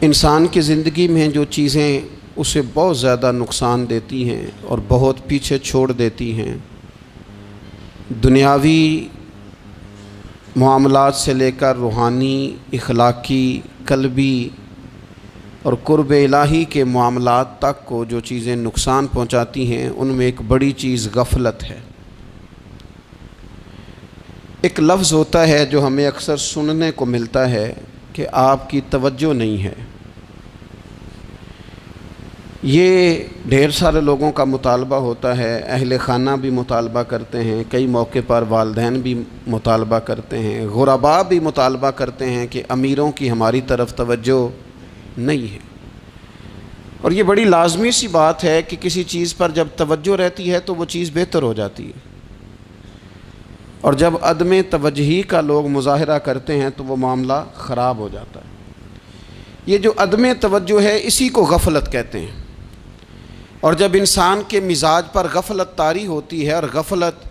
انسان کی زندگی میں جو چیزیں اسے بہت زیادہ نقصان دیتی ہیں اور بہت پیچھے چھوڑ دیتی ہیں، دنیاوی معاملات سے لے کر روحانی، اخلاقی، قلبی اور قرب الہی کے معاملات تک کو جو چیزیں نقصان پہنچاتی ہیں، ان میں ایک بڑی چیز غفلت ہے۔ ایک لفظ ہوتا ہے جو ہمیں اکثر سننے کو ملتا ہے کہ آپ کی توجہ نہیں ہے۔ یہ ڈھیر سارے لوگوں کا مطالبہ ہوتا ہے، اہل خانہ بھی مطالبہ کرتے ہیں، کئی موقع پر والدین بھی مطالبہ کرتے ہیں، غرباء بھی مطالبہ کرتے ہیں کہ امیروں کی ہماری طرف توجہ نہیں ہے۔ اور یہ بڑی لازمی سی بات ہے کہ کسی چیز پر جب توجہ رہتی ہے تو وہ چیز بہتر ہو جاتی ہے، اور جب عدم توجہی کا لوگ مظاہرہ کرتے ہیں تو وہ معاملہ خراب ہو جاتا ہے۔ یہ جو عدم توجہ ہے اسی کو غفلت کہتے ہیں، اور جب انسان کے مزاج پر غفلت طاری ہوتی ہے اور غفلت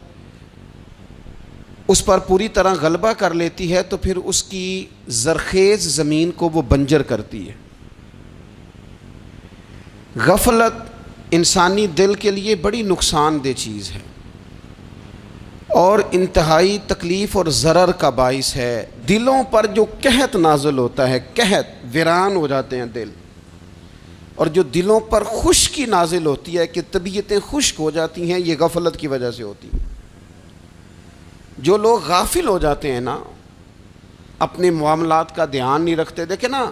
اس پر پوری طرح غلبہ کر لیتی ہے تو پھر اس کی زرخیز زمین کو وہ بنجر کرتی ہے۔ غفلت انسانی دل کے لیے بڑی نقصان دہ چیز ہے اور انتہائی تکلیف اور ضرر کا باعث ہے۔ دلوں پر جو قحط نازل ہوتا ہے، قحط، ویران ہو جاتے ہیں دل، اور جو دلوں پر خشکی نازل ہوتی ہے کہ طبیعتیں خشک ہو جاتی ہیں، یہ غفلت کی وجہ سے ہوتی ہے۔ جو لوگ غافل ہو جاتے ہیں نا، اپنے معاملات کا دھیان نہیں رکھتے، دیکھیں نا،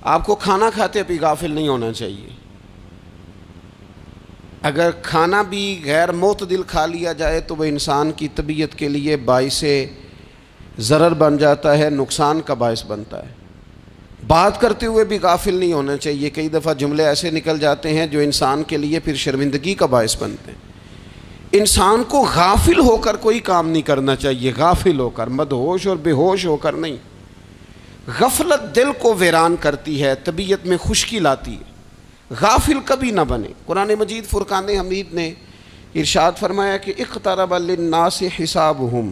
آپ کو کھانا کھاتے بھی غافل نہیں ہونا چاہیے۔ اگر کھانا بھی غیر معتدل کھا لیا جائے تو وہ انسان کی طبیعت کے لیے باعث ضرر بن جاتا ہے، نقصان کا باعث بنتا ہے۔ بات کرتے ہوئے بھی غافل نہیں ہونا چاہیے، کئی دفعہ جملے ایسے نکل جاتے ہیں جو انسان کے لیے پھر شرمندگی کا باعث بنتے ہیں۔ انسان کو غافل ہو کر کوئی کام نہیں کرنا چاہیے، غافل ہو کر، مدہوش اور بے ہوش ہو کر نہیں۔ غفلت دل کو ویران کرتی ہے، طبیعت میں خشکی لاتی ہے۔ غافل کبھی نہ بنے۔ قرآن مجید فرقان حمید نے ارشاد فرمایا کہ اقترب للناس حسابہم،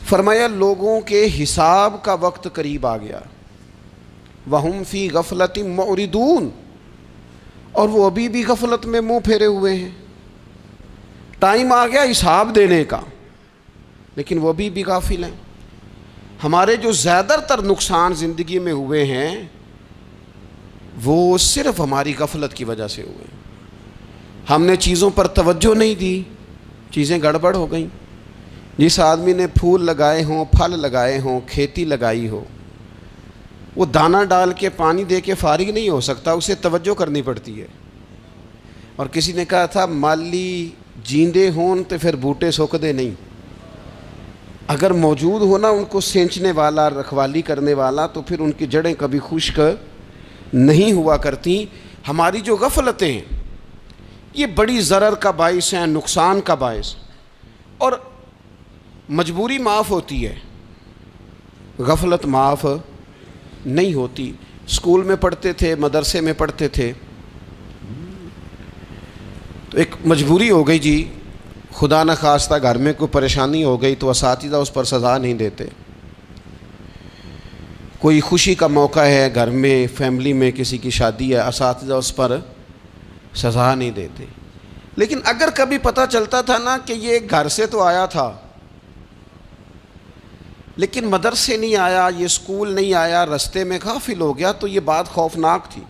فرمایا لوگوں کے حساب کا وقت قریب آ گیا، وہم فی غفلۃ معرضون، اور وہ ابھی بھی غفلت میں منہ پھیرے ہوئے ہیں۔ ٹائم آ گیا حساب دینے کا، لیکن وہ ابھی بھی غافل ہیں۔ ہمارے جو زیادہ تر نقصان زندگی میں ہوئے ہیں وہ صرف ہماری غفلت کی وجہ سے ہوئے ہیں۔ ہم نے چیزوں پر توجہ نہیں دی، چیزیں گڑبڑ ہو گئیں۔ جس آدمی نے پھول لگائے ہوں، پھل لگائے ہوں، کھیتی لگائی ہو، وہ دانہ ڈال کے پانی دے کے فارغ نہیں ہو سکتا، اسے توجہ کرنی پڑتی ہے۔ اور کسی نے کہا تھا مالی جیندے ہون تو پھر بوٹے سوکدے نہیں، اگر موجود ہونا ان کو سینچنے والا، رکھوالی کرنے والا، تو پھر ان کی جڑیں کبھی خشک نہیں ہوا کرتی۔ ہماری جو غفلتیں ہیں یہ بڑی ضرر کا باعث ہیں، نقصان کا باعث، اور مجبوری معاف ہوتی ہے، غفلت معاف نہیں ہوتی۔ اسکول میں پڑھتے تھے، مدرسے میں پڑھتے تھے، تو ایک مجبوری ہو گئی جی، خدا نخواستہ گھر میں کوئی پریشانی ہو گئی تو اساتذہ اس پر سزا نہیں دیتے۔ کوئی خوشی کا موقع ہے گھر میں، فیملی میں کسی کی شادی ہے، اساتذہ اس پر سزا نہیں دیتے۔ لیکن اگر کبھی پتہ چلتا تھا نا کہ یہ گھر سے تو آیا تھا لیکن مدرسے نہیں آیا، یہ اسکول نہیں آیا، رستے میں غافل ہو گیا، تو یہ بات خوفناک تھی۔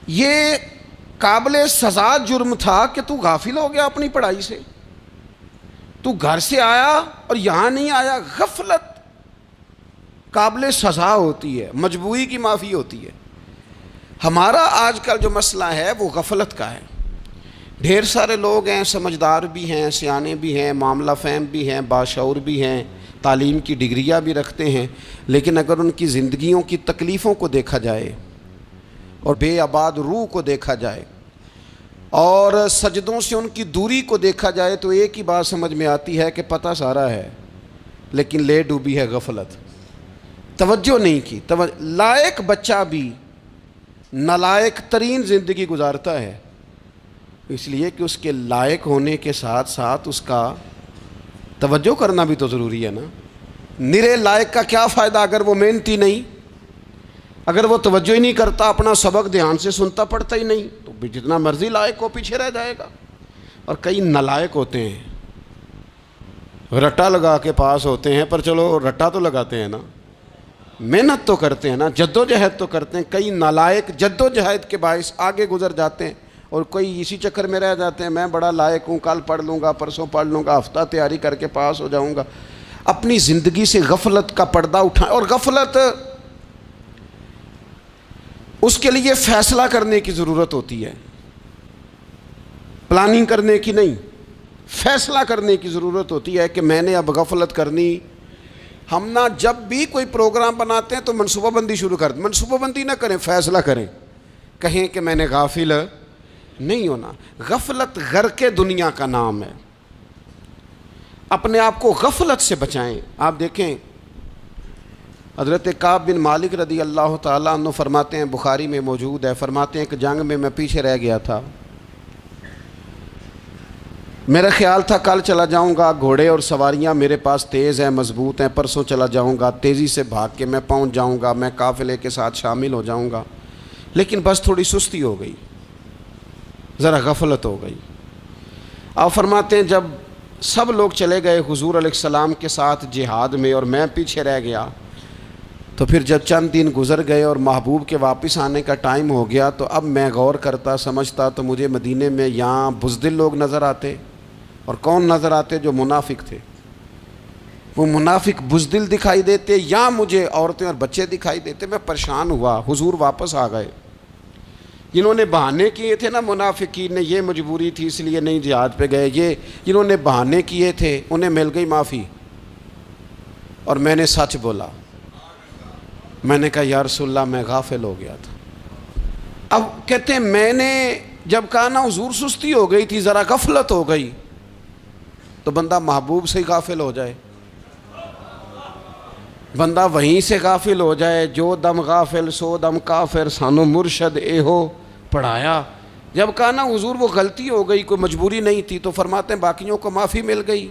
یہ قابل سزا جرم تھا کہ تو غافل ہو گیا اپنی پڑھائی سے، تو گھر سے آیا اور یہاں نہیں آیا۔ غفلت قابل سزا ہوتی ہے، مجبوری کی معافی ہوتی ہے۔ ہمارا آج کل جو مسئلہ ہے وہ غفلت کا ہے۔ ڈھیر سارے لوگ ہیں، سمجھدار بھی ہیں، سیانے بھی ہیں، معاملہ فہم بھی ہیں، باشعور بھی ہیں، تعلیم کی ڈگریاں بھی رکھتے ہیں، لیکن اگر ان کی زندگیوں کی تکلیفوں کو دیکھا جائے اور بے آباد روح کو دیکھا جائے اور سجدوں سے ان کی دوری کو دیکھا جائے تو ایک ہی بات سمجھ میں آتی ہے کہ پتہ سارا ہے لیکن لے ڈوبی ہے غفلت، توجہ نہیں کی۔ لائق بچہ بھی نالائق ترین زندگی گزارتا ہے، اس لیے کہ اس کے لائق ہونے کے ساتھ ساتھ اس کا توجہ کرنا بھی تو ضروری ہے نا۔ نرے لائق کا کیا فائدہ اگر وہ محنتی نہیں، اگر وہ توجہ ہی نہیں کرتا، اپنا سبق دھیان سے سنتا پڑھتا ہی نہیں، تو بھی جتنا مرضی لائق ہو پیچھے رہ جائے گا۔ اور کئی نالائق ہوتے ہیں، رٹا لگا کے پاس ہوتے ہیں، پر چلو رٹا تو لگاتے ہیں نا، محنت تو کرتے ہیں نا، جد و جہد تو کرتے ہیں۔ کئی نالائق جد و جہد کے باعث آگے گزر جاتے ہیں، اور کوئی اسی چکر میں رہ جاتے ہیں، میں بڑا لائق ہوں، کل پڑھ لوں گا، پرسوں پڑھ لوں گا، ہفتہ تیاری کر کے پاس ہو جاؤں گا۔ اپنی زندگی سے غفلت کا پردہ اٹھائیں، اور غفلت اس کے لیے فیصلہ کرنے کی ضرورت ہوتی ہے، پلاننگ کرنے کی نہیں، فیصلہ کرنے کی ضرورت ہوتی ہے کہ میں نے اب غفلت کرنی۔ ہم نہ جب بھی کوئی پروگرام بناتے ہیں تو منصوبہ بندی شروع کر دیں، منصوبہ بندی نہ کریں، فیصلہ کریں، کہیں کہ میں نے غافل نہیں ہونا۔ غفلت غرق دنیا کا نام ہے، اپنے آپ کو غفلت سے بچائیں۔ آپ دیکھیں حضرت کعب بن مالک رضی اللہ تعالیٰ عنہ فرماتے ہیں، بخاری میں موجود ہے، فرماتے ہیں کہ جنگ میں پیچھے رہ گیا تھا، میرا خیال تھا کل چلا جاؤں گا، گھوڑے اور سواریاں میرے پاس تیز ہیں، مضبوط ہیں، پرسوں چلا جاؤں گا، تیزی سے بھاگ کے میں پہنچ جاؤں گا، میں قافلے کے ساتھ شامل ہو جاؤں گا، لیکن بس تھوڑی سستی ہو گئی، ذرا غفلت ہو گئی۔ آپ فرماتے ہیں جب سب لوگ چلے گئے حضور علیہ السلام کے ساتھ جہاد میں اور میں پیچھے رہ گیا، تو پھر جب چند دن گزر گئے اور محبوب کے واپس آنے کا ٹائم ہو گیا، تو اب میں غور کرتا سمجھتا تو مجھے مدینے میں یہاں بزدل لوگ نظر آتے، اور کون نظر آتے؟ جو منافق تھے، وہ منافق بزدل دکھائی دیتے، یا مجھے عورتیں اور بچے دکھائی دیتے۔ میں پریشان ہوا، حضور واپس آ گئے۔ جنہوں نے بہانے کیے تھے نا منافقین نے، یہ مجبوری تھی اس لیے نہیں جہاد پہ گئے، یہ جنہوں نے بہانے کیے تھے انہیں مل گئی معافی، اور میں نے سچ بولا، میں نے کہا یا رسول اللہ میں غافل ہو گیا تھا۔ اب کہتے ہیں میں نے جب کہا نا حضور سستی ہو گئی تھی، ذرا غفلت ہو گئی، تو بندہ محبوب سے ہی غافل ہو جائے، بندہ وہیں سے غافل ہو جائے۔ جو دم غافل سو دم کافر، سانو مرشد اے ہو پڑھایا۔ جب کہا نا حضور وہ غلطی ہو گئی، کوئی مجبوری نہیں تھی، تو فرماتے ہیں باقیوں کو معافی مل گئی،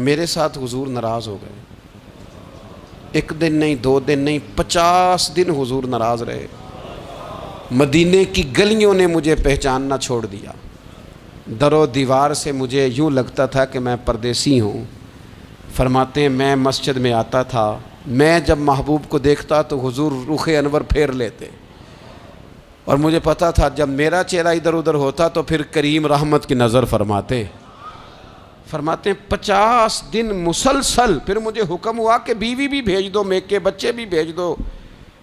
میرے ساتھ حضور ناراض ہو گئے۔ ایک دن نہیں، 2 دن نہیں، 50 دن حضور ناراض رہے۔ مدینے کی گلیوں نے مجھے پہچاننا چھوڑ دیا، در و دیوار سے مجھے یوں لگتا تھا کہ میں پردیسی ہوں۔ فرماتے ہیں میں مسجد میں آتا تھا، میں جب محبوب کو دیکھتا تو حضور رخ انور پھیر لیتے، اور مجھے پتا تھا جب میرا چہرہ ادھر ادھر ہوتا تو پھر کریم رحمت کی نظر فرماتے۔ فرماتے ہیں 50 دن مسلسل، پھر مجھے حکم ہوا کہ بیوی بھی بھیج دو، میکے بچے بھی بھیج دو،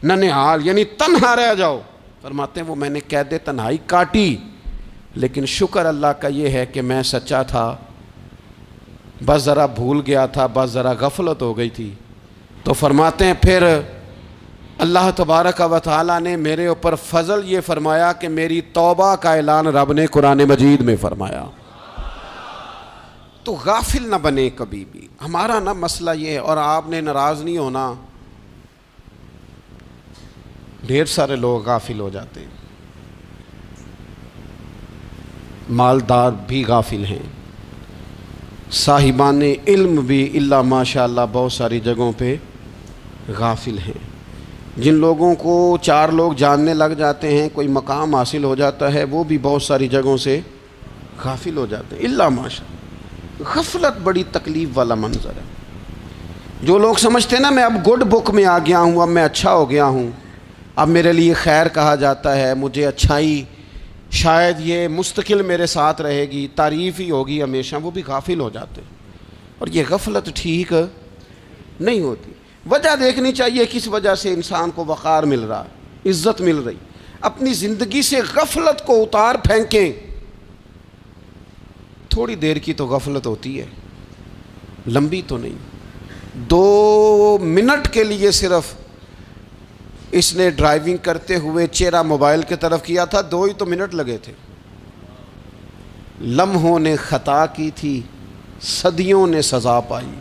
ننھال یعنی تنہا رہ جاؤ۔ فرماتے ہیں وہ میں نے قید تنہائی کاٹی، لیکن شکر اللہ کا یہ ہے کہ میں سچا تھا، بس ذرا بھول گیا تھا، بس ذرا غفلت ہو گئی تھی۔ تو فرماتے ہیں پھر اللہ تبارک و تعالیٰ نے میرے اوپر فضل یہ فرمایا کہ میری توبہ کا اعلان رب نے قرآن مجید میں فرمایا۔ تو غافل نہ بنے کبھی بھی، ہمارا نا مسئلہ یہ ہے، اور آپ نے ناراض نہیں ہونا، ڈھیر سارے لوگ غافل ہو جاتے ہیں، مالدار بھی غافل ہیں، صاحبان علم بھی الا ماشاء اللہ بہت ساری جگہوں پہ غافل ہیں۔ جن لوگوں کو 4 لوگ جاننے لگ جاتے ہیں، کوئی مقام حاصل ہو جاتا ہے، وہ بھی بہت ساری جگہوں سے غافل ہو جاتے ہیں الا ماشاء اللہ۔ غفلت بڑی تکلیف والا منظر ہے۔ جو لوگ سمجھتے ہیں نا میں اب گڈ بک میں آ گیا ہوں، اب میں اچھا ہو گیا ہوں، اب میرے لیے خیر کہا جاتا ہے، مجھے اچھائی شاید یہ مستقل میرے ساتھ رہے گی، تعریف ہی ہوگی ہمیشہ، وہ بھی غافل ہو جاتے ہیں۔ اور یہ غفلت ٹھیک نہیں ہوتی۔ وجہ دیکھنی چاہیے کس وجہ سے انسان کو وقار مل رہا، عزت مل رہی۔ اپنی زندگی سے غفلت کو اتار پھینکیں۔ تھوڑی دیر کی تو غفلت ہوتی ہے، لمبی تو نہیں۔ 2 منٹ کے لیے صرف اس نے ڈرائیونگ کرتے ہوئے چہرہ موبائل کی طرف کیا تھا، 2 ہی تو منٹ لگے تھے۔ لمحوں نے خطا کی تھی، صدیوں نے سزا پائی۔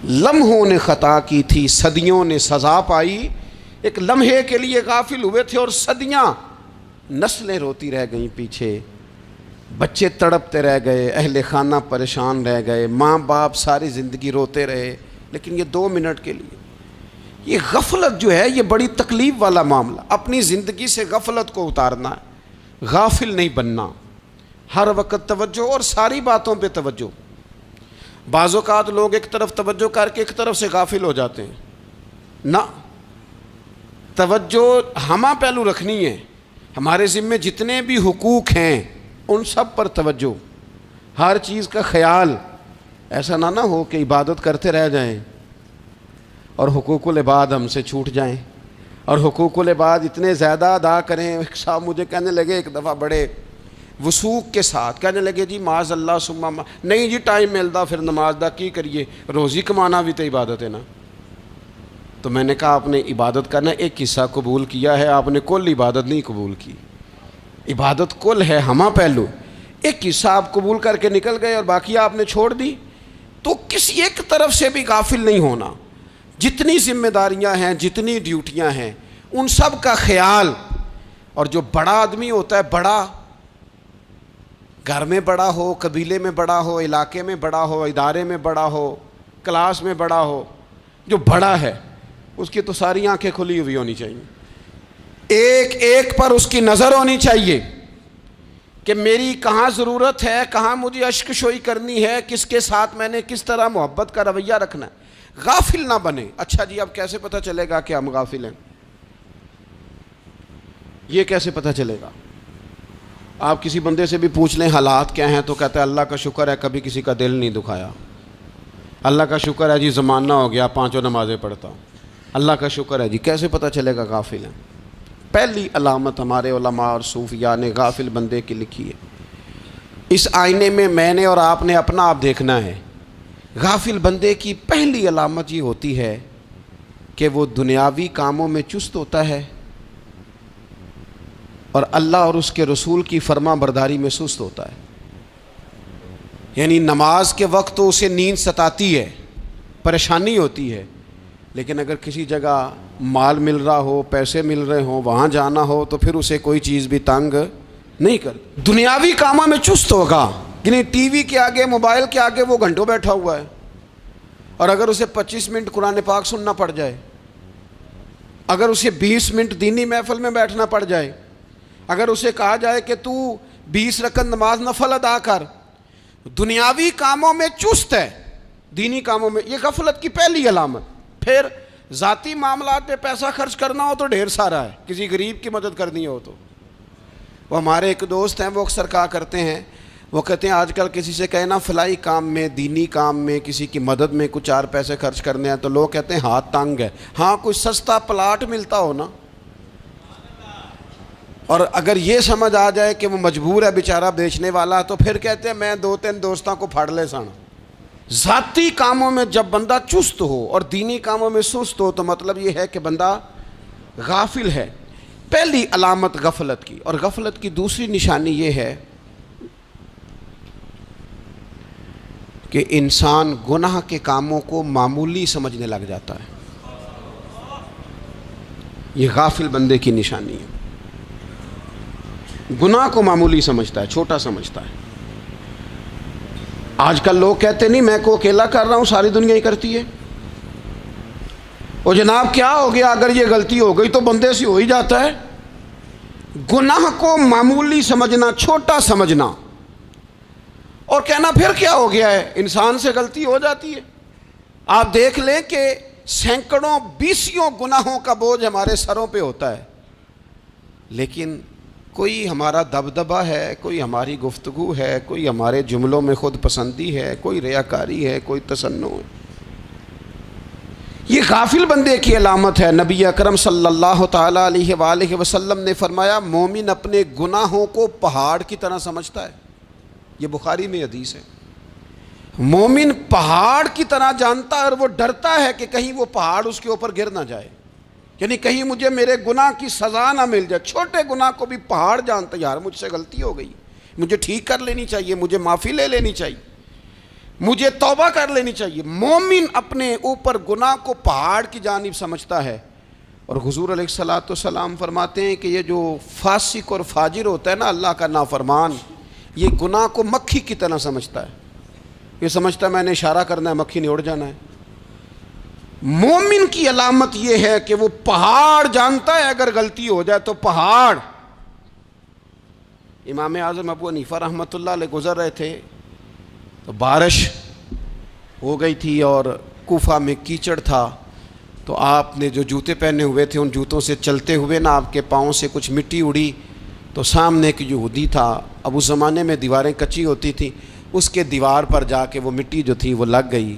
لمحوں نے خطا کی تھی، صدیوں نے سزا پائی۔ ایک لمحے کے لیے غافل ہوئے تھے اور صدیاں، نسلیں روتی رہ گئیں پیچھے۔ بچے تڑپتے رہ گئے، اہل خانہ پریشان رہ گئے، ماں باپ ساری زندگی روتے رہے، لیکن یہ 2 منٹ کے لیے یہ غفلت جو ہے یہ بڑی تکلیف والا معاملہ. اپنی زندگی سے غفلت کو اتارنا ہے، غافل نہیں بننا، ہر وقت توجہ اور ساری باتوں پہ توجہ. بعض اوقات لوگ ایک طرف توجہ کر کے ایک طرف سے غافل ہو جاتے ہیں. نہ، توجہ ہمہ پہلو رکھنی ہے. ہمارے ذمے جتنے بھی حقوق ہیں ان سب پر توجہ، ہر چیز کا خیال. ایسا نہ ہو کہ عبادت کرتے رہ جائیں اور حقوق العباد ہم سے چھوٹ جائیں، اور حقوق العباد اتنے زیادہ ادا کریں. ایک صاحب مجھے کہنے لگے ایک دفعہ بڑے وثوق کے ساتھ، کہنے لگے جی معاذ اللہ ثم نہیں جی ٹائم ملتا پھر نماز دا کی کریے، روزی کمانا بھی تو عبادت ہے نا. تو میں نے کہا آپ نے عبادت کرنا ایک حصہ قبول کیا ہے، آپ نے کل عبادت نہیں قبول کی. عبادت کل ہے، ہمہ پہلو. ایک حصہ آپ قبول کر کے نکل گئے اور باقی آپ نے چھوڑ دی. تو کسی ایک طرف سے بھی غافل نہیں ہونا. جتنی ذمہ داریاں ہیں، جتنی ڈیوٹیاں ہیں، ان سب کا خیال. اور جو بڑا آدمی ہوتا ہے، بڑا گھر میں بڑا ہو، قبیلے میں بڑا ہو، علاقے میں بڑا ہو، ادارے میں بڑا ہو، کلاس میں بڑا ہو، جو بڑا ہے اس کی تو ساری آنکھیں کھلی ہوئی ہونی چاہیے. ایک ایک پر اس کی نظر ہونی چاہیے کہ میری کہاں ضرورت ہے، کہاں مجھے اشک شوئی کرنی ہے، کس کے ساتھ میں نے کس طرح محبت کا رویہ رکھنا ہے. غافل نہ بنے. اچھا جی اب کیسے پتہ چلے گا کہ ہم غافل ہیں؟ یہ کیسے پتہ چلے گا؟ آپ کسی بندے سے بھی پوچھ لیں حالات کیا ہیں تو کہتا ہے اللہ کا شکر ہے کبھی کسی کا دل نہیں دکھایا، اللہ کا شکر ہے جی زمانہ ہو گیا 5 نمازیں پڑھتا ہوں، اللہ کا شکر ہے جی. کیسے پتہ چلے گا غافل ہیں؟ پہلی علامت ہمارے علماء اور صوفیاء نے غافل بندے کی لکھی ہے. اس آئینے میں نے اور آپ نے اپنا آپ دیکھنا ہے. غافل بندے کی پہلی علامت یہ ہوتی ہے کہ وہ دنیاوی کاموں میں چست ہوتا ہے اور اللہ اور اس کے رسول کی فرما برداری میں سست ہوتا ہے. یعنی نماز کے وقت تو اسے نیند ستاتی ہے، پریشانی ہوتی ہے، لیکن اگر کسی جگہ مال مل رہا ہو، پیسے مل رہے ہوں، وہاں جانا ہو تو پھر اسے کوئی چیز بھی تنگ نہیں کر. دنیاوی کاموں میں چست ہوگا، یعنی ٹی وی کے آگے، موبائل کے آگے وہ گھنٹوں بیٹھا ہوا ہے. اور اگر اسے 25 منٹ قرآن پاک سننا پڑ جائے، اگر اسے 20 منٹ دینی محفل میں بیٹھنا پڑ جائے، اگر اسے کہا جائے کہ تو 20 رکعت نماز نفل ادا کر، دنیاوی کاموں میں چست ہے، دینی کاموں میں، یہ غفلت کی پہلی علامت. پھر ذاتی معاملات پہ پیسہ خرچ کرنا ہو تو ڈھیر سارا ہے، کسی غریب کی مدد کرنی ہو تو. وہ ہمارے ایک دوست ہیں، وہ اکثر کہا کرتے ہیں، وہ کہتے ہیں آج کل کسی سے کہنا فلائی کام میں، دینی کام میں، کسی کی مدد میں کچھ 4 پیسے خرچ کرنے ہیں تو لوگ کہتے ہیں ہاتھ تنگ ہے. ہاں کوئی سستا پلاٹ ملتا ہو نا، اور اگر یہ سمجھ آ جائے کہ وہ مجبور ہے بیچارہ بیچنے والا، تو پھر کہتے ہیں میں 2-3 دوستوں کو پھاڑ لے سن. ذاتی کاموں میں جب بندہ چست ہو اور دینی کاموں میں سست ہو تو مطلب یہ ہے کہ بندہ غافل ہے. پہلی علامت غفلت کی. اور غفلت کی دوسری نشانی یہ ہے کہ انسان گناہ کے کاموں کو معمولی سمجھنے لگ جاتا ہے. یہ غافل بندے کی نشانی ہے. گناہ کو معمولی سمجھتا ہے، چھوٹا سمجھتا ہے. آج کل لوگ کہتے نہیں میں کو اکیلا کر رہا ہوں، ساری دنیا ہی کرتی ہے. اور جناب کیا ہو گیا اگر یہ غلطی ہو گئی تو بندے سے ہو ہی جاتا ہے. گناہ کو معمولی سمجھنا، چھوٹا سمجھنا اور کہنا پھر کیا ہو گیا ہے، انسان سے غلطی ہو جاتی ہے. آپ دیکھ لیں کہ سینکڑوں بیسیوں گناہوں کا بوجھ ہمارے سروں پہ ہوتا ہے، لیکن کوئی ہمارا دبدبہ ہے، کوئی ہماری گفتگو ہے، کوئی ہمارے جملوں میں خود پسندی ہے، کوئی ریاکاری ہے، کوئی تصنع ہے. یہ غافل بندے کی علامت ہے. نبی اکرم صلی اللہ تعالیٰ علیہ وآلہ وسلم نے فرمایا مومن اپنے گناہوں کو پہاڑ کی طرح سمجھتا ہے. یہ بخاری میں حدیث ہے. مومن پہاڑ کی طرح جانتا ہے اور وہ ڈرتا ہے کہ کہیں وہ پہاڑ اس کے اوپر گر نہ جائے، یعنی کہیں مجھے میرے گناہ کی سزا نہ مل جائے. چھوٹے گناہ کو بھی پہاڑ جانتا ہے، یار مجھ سے غلطی ہو گئی، مجھے ٹھیک کر لینی چاہیے، مجھے معافی لے لینی چاہیے، مجھے توبہ کر لینی چاہیے. مومن اپنے اوپر گناہ کو پہاڑ کی جانب سمجھتا ہے. اور حضور علیہ الصلوۃ والسلام فرماتے ہیں کہ یہ جو فاسق اور فاجر ہوتا ہے نا، اللہ کا نافرمان، یہ گناہ کو مکھی کی طرح سمجھتا ہے، یہ سمجھتا ہے میں نے اشارہ کرنا ہے مکھی نے اڑ جانا ہے۔ مومن کی علامت یہ ہے کہ وہ پہاڑ جانتا ہے اگر غلطی ہو جائے تو پہاڑ۔ امام اعظم ابو حنیفہ رحمۃ اللہ علیہ گزر رہے تھے تو بارش ہو گئی تھی اور کوفہ میں کیچڑ تھا، تو آپ نے جو جوتے پہنے ہوئے تھے ان جوتوں سے چلتے ہوئے نا آپ کے پاؤں سے کچھ مٹی اڑی، تو سامنے ایک یہودی تھا، اب اس زمانے میں دیواریں کچی ہوتی تھیں، اس کے دیوار پر جا کے وہ مٹی جو تھی وہ لگ گئی۔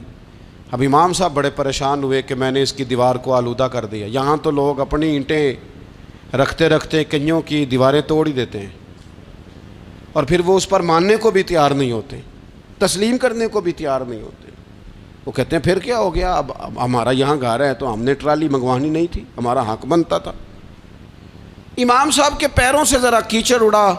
اب امام صاحب بڑے پریشان ہوئے کہ میں نے اس کی دیوار کو آلودہ کر دیا۔ یہاں تو لوگ اپنی اینٹیں رکھتے رکھتے کئیوں کی دیواریں توڑ ہی دیتے ہیں، اور پھر وہ اس پر ماننے کو بھی تیار نہیں ہوتے، تسلیم کرنے کو بھی تیار نہیں ہوتے۔ وہ کہتے ہیں پھر کیا ہو گیا، اب ہمارا یہاں گھر ہے تو ہم نے ٹرالی منگوانی نہیں تھی، ہمارا حق بنتا تھا۔ امام صاحب کے پیروں سے ذرا کیچڑ اڑا،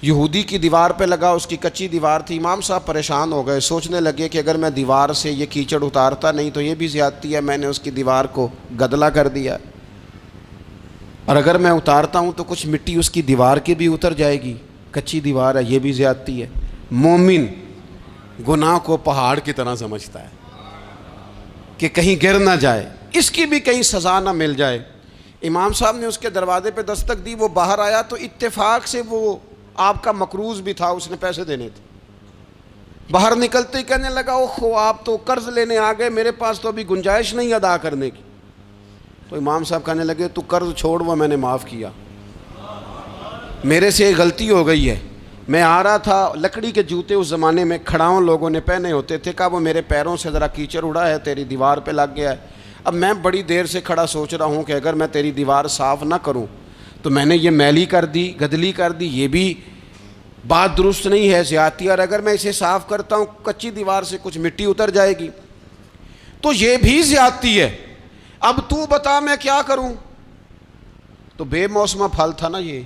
یہودی کی دیوار پہ لگا، اس کی کچی دیوار تھی۔ امام صاحب پریشان ہو گئے، سوچنے لگے کہ اگر میں دیوار سے یہ کیچڑ اتارتا نہیں تو یہ بھی زیادتی ہے، میں نے اس کی دیوار کو گدلا کر دیا، اور اگر میں اتارتا ہوں تو کچھ مٹی اس کی دیوار کی بھی اتر جائے گی، کچی دیوار ہے، یہ بھی زیادتی ہے۔ مومن گناہ کو پہاڑ کی طرح سمجھتا ہے کہ کہیں گر نہ جائے، اس کی بھی کہیں سزا نہ مل جائے۔ امام صاحب نے اس کے دروازے پہ دستک دی، وہ باہر آیا تو اتفاق سے وہ آپ کا مقروض بھی تھا، اس نے پیسے دینے تھے۔ باہر نکلتے ہی کہنے لگا اوہ آپ تو قرض لینے آ گئے، میرے پاس تو ابھی گنجائش نہیں ادا کرنے کی۔ تو امام صاحب کہنے لگے تو قرض چھوڑ، وہ میں نے معاف کیا، میرے سے غلطی ہو گئی ہے، میں آ رہا تھا، لکڑی کے جوتے اس زمانے میں کھڑاؤں لوگوں نے پہنے ہوتے تھے، کہا وہ میرے پیروں سے ذرا کیچڑ اڑا ہے، تیری دیوار پہ لگ گیا ہے۔ اب میں بڑی دیر سے کھڑا سوچ رہا ہوں کہ اگر میں تیری دیوار صاف نہ کروں تو میں نے یہ میلی کر دی، گدلی کر دی، یہ بھی بات درست نہیں ہے، زیادتی، اور اگر میں اسے صاف کرتا ہوں کچی دیوار سے کچھ مٹی اتر جائے گی تو یہ بھی زیادتی ہے، اب تو بتا میں کیا کروں۔ تو بے موسمہ پھل تھا نا یہ،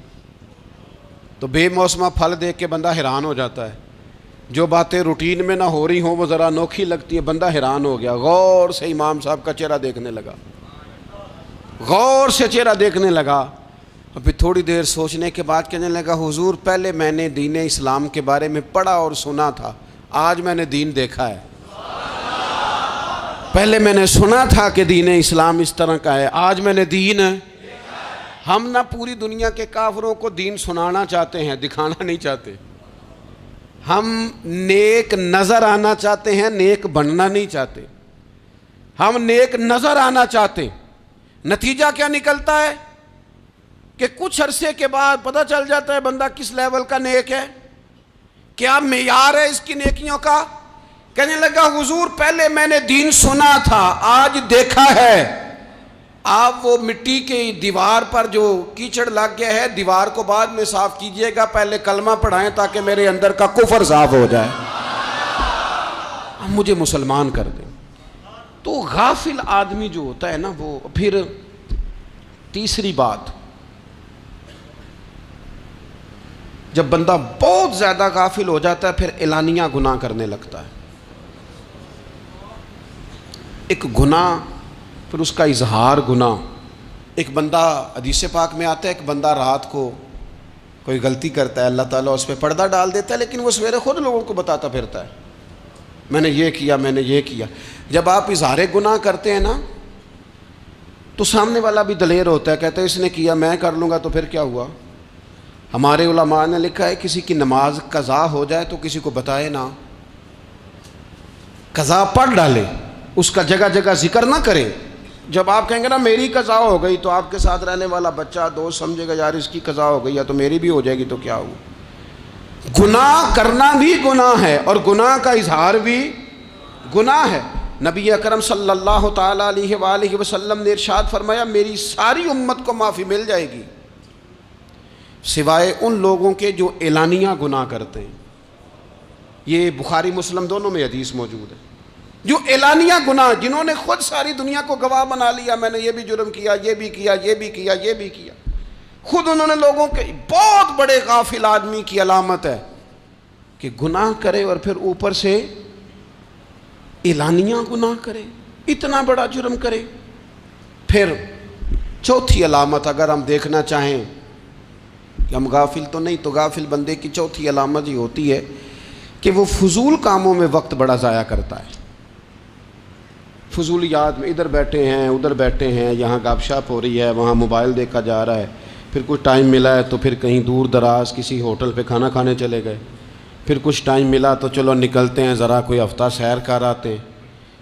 تو بے موسمہ پھل دیکھ کے بندہ حیران ہو جاتا ہے، جو باتیں روٹین میں نہ ہو رہی ہوں وہ ذرا انوکھی لگتی ہے، بندہ حیران ہو گیا، غور سے امام صاحب کا چہرہ دیکھنے لگا، غور سے چہرہ دیکھنے لگا، اور پھر تھوڑی دیر سوچنے کے بعد کہنے لگا حضور پہلے میں نے دین اسلام کے بارے میں پڑھا اور سنا تھا، آج میں نے دین دیکھا ہے۔ پہلے میں نے سنا تھا کہ دین اسلام اس طرح کا ہے، آج میں نے دین ہم نہ پوری دنیا کے کافروں کو دین سنانا چاہتے ہیں، دکھانا نہیں چاہتے، ہم نیک نظر آنا چاہتے ہیں، نیک بننا نہیں چاہتے، ہم نیک نظر آنا چاہتے۔ نتیجہ کیا نکلتا ہے کہ کچھ عرصے کے بعد پتہ چل جاتا ہے بندہ کس لیول کا نیک ہے، کیا معیار ہے اس کی نیکیوں کا۔ کہنے لگا حضور پہلے میں نے دین سنا تھا، آج دیکھا ہے۔ آپ وہ مٹی کی دیوار پر جو کیچڑ لگ گیا ہے، دیوار کو بعد میں صاف کیجئے گا، پہلے کلمہ پڑھائیں تاکہ میرے اندر کا کفر صاف ہو جائے، مجھے مسلمان کر دیں۔ تو غافل آدمی جو ہوتا ہے نا، وہ پھر تیسری بات، جب بندہ بہت زیادہ غافل ہو جاتا ہے پھر اعلانیہ گناہ کرنے لگتا ہے۔ ایک گناہ پھر اس کا اظہار گناہ، ایک بندہ حدیث پاک میں آتا ہے، ایک بندہ رات کو کوئی غلطی کرتا ہے، اللہ تعالیٰ اس پہ پردہ ڈال دیتا ہے، لیکن وہ سویرے خود لوگوں کو بتاتا پھرتا ہے میں نے یہ کیا، میں نے یہ کیا۔ جب آپ اظہار گناہ کرتے ہیں نا تو سامنے والا بھی دلیر ہوتا ہے، کہتا ہے اس نے کیا میں کر لوں گا تو پھر کیا ہوا۔ ہمارے علماء نے لکھا ہے کسی کی نماز قضا ہو جائے تو کسی کو بتائے نہ، قضا پڑھ ڈالے، اس کا جگہ جگہ ذکر نہ کرے۔ جب آپ کہیں گے نا میری قضا ہو گئی تو آپ کے ساتھ رہنے والا بچہ دوست سمجھے گا یار اس کی قضا ہو گئی ہے تو میری بھی ہو جائے گی تو کیا ہوا۔ گناہ کرنا بھی گناہ ہے اور گناہ کا اظہار بھی گناہ ہے۔ نبی اکرم صلی اللہ تعالیٰ علیہ وآلہ وسلم نے ارشاد فرمایا میری ساری امت کو معافی مل جائے گی سوائے ان لوگوں کے جو اعلانیہ گناہ کرتے ہیں۔ یہ بخاری مسلم دونوں میں حدیث موجود ہے۔ جو اعلانیہ گناہ، جنہوں نے خود ساری دنیا کو گواہ بنا لیا، میں نے یہ بھی جرم کیا، یہ بھی کیا، یہ بھی کیا، یہ بھی کیا، خود انہوں نے لوگوں کے، بہت بڑے غافل آدمی کی علامت ہے کہ گناہ کرے اور پھر اوپر سے اعلانیہ گناہ کرے، اتنا بڑا جرم کرے۔ پھر چوتھی علامت اگر ہم دیکھنا چاہیں کہ ہم غافل تو نہیں. تو غافل بندے کی چوتھی علامت یہ ہوتی ہے کہ وہ فضول کاموں میں وقت بڑا ضائع کرتا ہے. فضولیات میں ادھر بیٹھے ہیں ادھر بیٹھے ہیں, یہاں گپ شپ ہو رہی ہے, وہاں موبائل دیکھا جا رہا ہے, پھر کچھ ٹائم ملا ہے تو پھر کہیں دور دراز کسی ہوٹل پہ کھانا کھانے چلے گئے, پھر کچھ ٹائم ملا تو چلو نکلتے ہیں ذرا کوئی ہفتہ سیر کر آتے ہیں,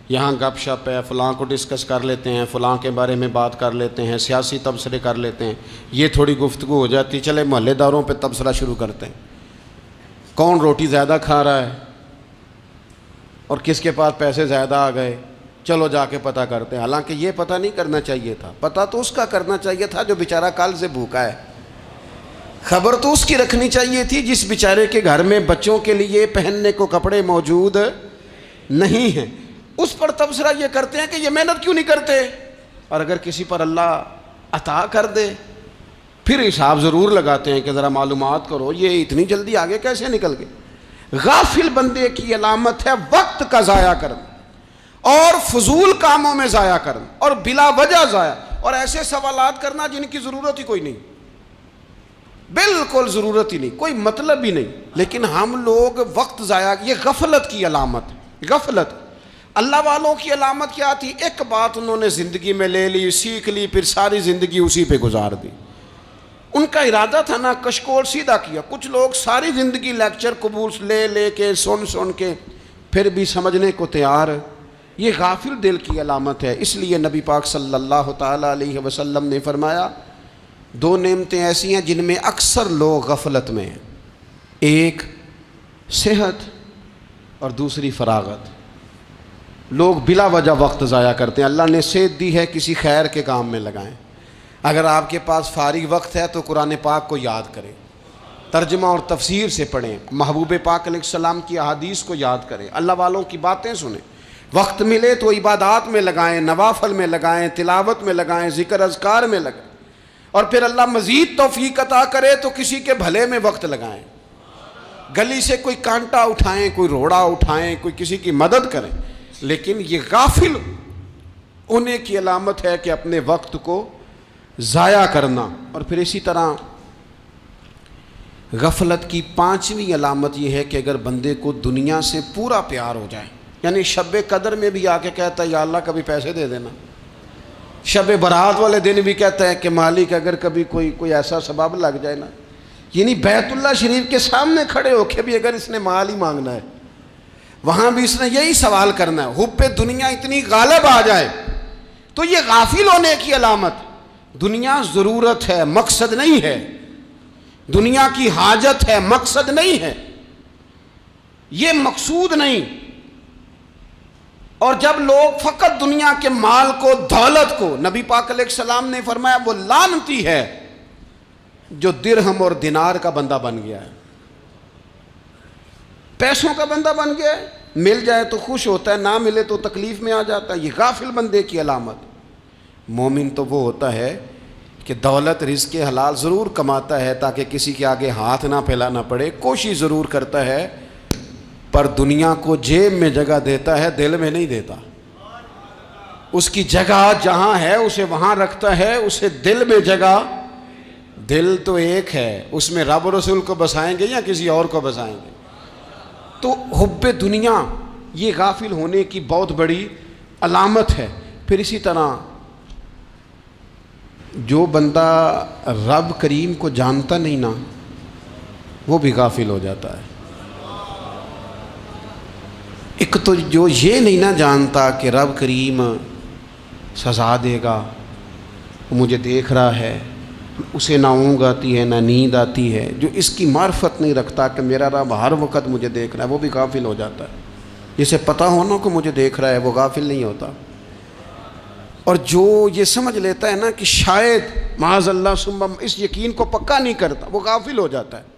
یہاں گپ شپ ہے, فلاں کو ڈسکس کر لیتے ہیں, فلاں کے بارے میں بات کر لیتے ہیں, سیاسی تبصرے کر لیتے ہیں, یہ تھوڑی گفتگو ہو جاتی, چلے محلے داروں پہ تبصرہ شروع کرتے ہیں, کون روٹی زیادہ کھا رہا ہے اور کس کے پاس پیسے زیادہ آ گئے, چلو جا کے پتہ کرتے ہیں. حالانکہ یہ پتہ نہیں کرنا چاہیے تھا, پتہ تو اس کا کرنا چاہیے تھا جو بیچارہ کل سے بھوکا ہے. خبر تو اس کی رکھنی چاہیے تھی جس بیچارے کے گھر میں بچوں کے لیے پہننے کو کپڑے موجود نہیں ہیں. اس پر تبصرہ یہ کرتے ہیں کہ یہ محنت کیوں نہیں کرتے, اور اگر کسی پر اللہ عطا کر دے پھر حساب ضرور لگاتے ہیں کہ ذرا معلومات کرو یہ اتنی جلدی آگے کیسے نکل گئے. غافل بندے کی علامت ہے وقت کا ضائع کرنا اور فضول کاموں میں ضائع کرنا اور بلا وجہ ضائع, اور ایسے سوالات کرنا جن کی ضرورت ہی کوئی نہیں, بالکل ضرورت ہی نہیں, کوئی مطلب ہی نہیں, لیکن ہم لوگ وقت ضائع. یہ غفلت کی علامت, غفلت. اللہ والوں کی علامت کیا تھی؟ ایک بات انہوں نے زندگی میں لے لی, سیکھ لی, پھر ساری زندگی اسی پہ گزار دی. ان کا ارادہ تھا نا کشکول سیدھا کیا. کچھ لوگ ساری زندگی لیکچر قبول لے کے سن کے پھر بھی سمجھنے کو تیار. یہ غافل دل کی علامت ہے. اس لیے نبی پاک صلی اللہ تعالیٰ علیہ وسلم نے فرمایا دو نعمتیں ایسی ہیں جن میں اکثر لوگ غفلت میں ہیں, ایک صحت اور دوسری فراغت. لوگ بلا وجہ وقت ضائع کرتے ہیں. اللہ نے صحت دی ہے, کسی خیر کے کام میں لگائیں. اگر آپ کے پاس فارغ وقت ہے تو قرآن پاک کو یاد کریں, ترجمہ اور تفسیر سے پڑھیں, محبوب پاک علیہ السلام کی احادیث کو یاد کریں, اللہ والوں کی باتیں سنیں. وقت ملے تو عبادات میں لگائیں, نوافل میں لگائیں, تلاوت میں لگائیں, ذکر اذکار میں لگائیں, اور پھر اللہ مزید توفیق عطا کرے تو کسی کے بھلے میں وقت لگائیں. گلی سے کوئی کانٹا اٹھائیں, کوئی روڑا اٹھائیں, کوئی کسی کی مدد کریں. لیکن یہ غافل ہونے کی علامت ہے کہ اپنے وقت کو ضائع کرنا. اور پھر اسی طرح غفلت کی پانچویں علامت یہ ہے کہ اگر بندے کو دنیا سے پورا پیار ہو جائے, یعنی شب قدر میں بھی آ کے کہتا ہے یا اللہ کبھی پیسے دے دینا, شب برات والے دن بھی کہتا ہے کہ مالک اگر کبھی کوئی ایسا سبب لگ جائے نا, یعنی بیت اللہ شریف کے سامنے کھڑے ہو کے بھی اگر اس نے مال ہی مانگنا ہے وہاں بھی اس نے یہی سوال کرنا ہے, حب دنیا اتنی غالب آ جائے. تو یہ غافل ہونے کی علامت. دنیا ضرورت ہے, مقصد نہیں ہے. دنیا کی حاجت ہے, مقصد نہیں ہے. یہ مقصود نہیں. اور جب لوگ فقط دنیا کے مال کو, دولت کو, نبی پاک علیہ السلام نے فرمایا وہ لعنتی ہے جو درہم اور دینار کا بندہ بن گیا ہے, پیسوں کا بندہ بن گیا ہے. مل جائے تو خوش ہوتا ہے, نہ ملے تو تکلیف میں آ جاتا ہے. یہ غافل بندے کی علامت. مومن تو وہ ہوتا ہے کہ دولت رزق حلال ضرور کماتا ہے تاکہ کسی کے آگے ہاتھ نہ پھیلانا پڑے, کوشش ضرور کرتا ہے, پر دنیا کو جیب میں جگہ دیتا ہے, دل میں نہیں دیتا. اس کی جگہ جہاں ہے اسے وہاں رکھتا ہے, اسے دل میں جگہ. دل تو ایک ہے, اس میں رب و رسول کو بسائیں گے یا کسی اور کو بسائیں گے. تو حب دنیا یہ غافل ہونے کی بہت بڑی علامت ہے. پھر اسی طرح جو بندہ رب کریم کو جانتا نہیں نا وہ بھی غافل ہو جاتا ہے. ایک تو جو یہ نہیں نہ جانتا کہ رب کریم سزا دے گا, مجھے دیکھ رہا ہے, اسے نہ اونگ آتی ہے نہ نیند آتی ہے, جو اس کی معرفت نہیں رکھتا کہ میرا رب ہر وقت مجھے دیکھ رہا ہے, وہ بھی غافل ہو جاتا ہے. جسے پتہ ہونا کہ مجھے دیکھ رہا ہے وہ غافل نہیں ہوتا. اور جو یہ سمجھ لیتا ہے نا کہ شاید معاذ اللہ ثم, اس یقین کو پکا نہیں کرتا, وہ غافل ہو جاتا ہے.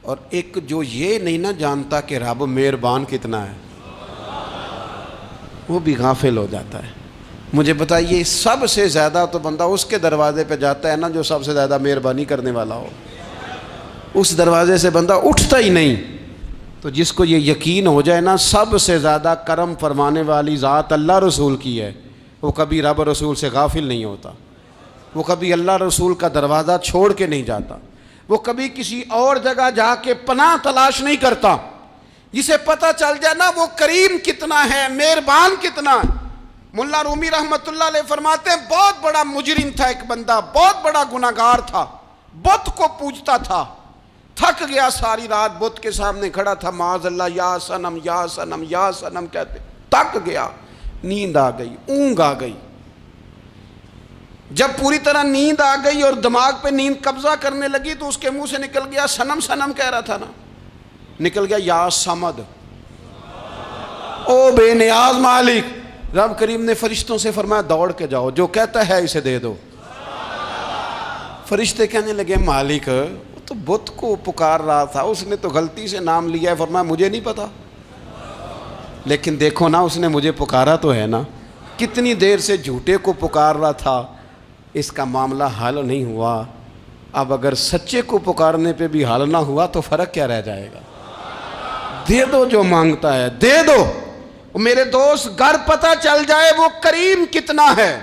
اور ایک جو یہ نہیں نہ جانتا کہ رب مہربان کتنا ہے وہ بھی غافل ہو جاتا ہے. مجھے بتائیے سب سے زیادہ تو بندہ اس کے دروازے پہ جاتا ہے نا جو سب سے زیادہ مہربانی کرنے والا ہو, اس دروازے سے بندہ اٹھتا ہی نہیں. تو جس کو یہ یقین ہو جائے نا سب سے زیادہ کرم فرمانے والی ذات اللہ رسول کی ہے, وہ کبھی رب رسول سے غافل نہیں ہوتا. وہ کبھی اللہ رسول کا دروازہ چھوڑ کے نہیں جاتا، وہ کبھی کسی اور جگہ جا کے پناہ تلاش نہیں کرتا۔ جسے پتہ چل جائے نا وہ کریم کتنا ہے، مہربان کتنا ہے۔ ملا رومی رحمت اللہ علیہ فرماتے ہیں بہت بڑا مجرم تھا ایک بندہ، بہت بڑا گناہگار تھا، بت کو پوجتا تھا، تھک گیا ساری رات بت کے سامنے کھڑا تھا، معاذ اللہ یا صنم یا صنم یا صنم کہتے، تھک گیا، نیند آ گئی، اونگ آ گئی۔ جب پوری طرح نیند آ گئی اور دماغ پہ نیند قبضہ کرنے لگی تو اس کے منہ سے نکل گیا، صنم صنم کہہ رہا تھا نا، نکل گیا یا صمد، او بے نیاز مالک۔ رب کریم نے فرشتوں سے فرمایا دوڑ کے جاؤ، جو کہتا ہے اسے دے دو۔ فرشتے کہنے لگے مالک وہ تو بت کو پکار رہا تھا، اس نے تو غلطی سے نام لیا ہے۔ فرمایا مجھے نہیں پتا، لیکن دیکھو نا اس نے مجھے پکارا تو ہے نا، کتنی دیر سے جھوٹے کو پکار رہا تھا، اس کا معاملہ حل نہیں ہوا۔ اب اگر سچے کو پکارنے پہ بھی حل نہ ہوا تو فرق کیا رہ جائے گا؟ دے دو جو مانگتا ہے، دے دو۔ میرے دوست گھر پتہ چل جائے وہ کریم کتنا ہے،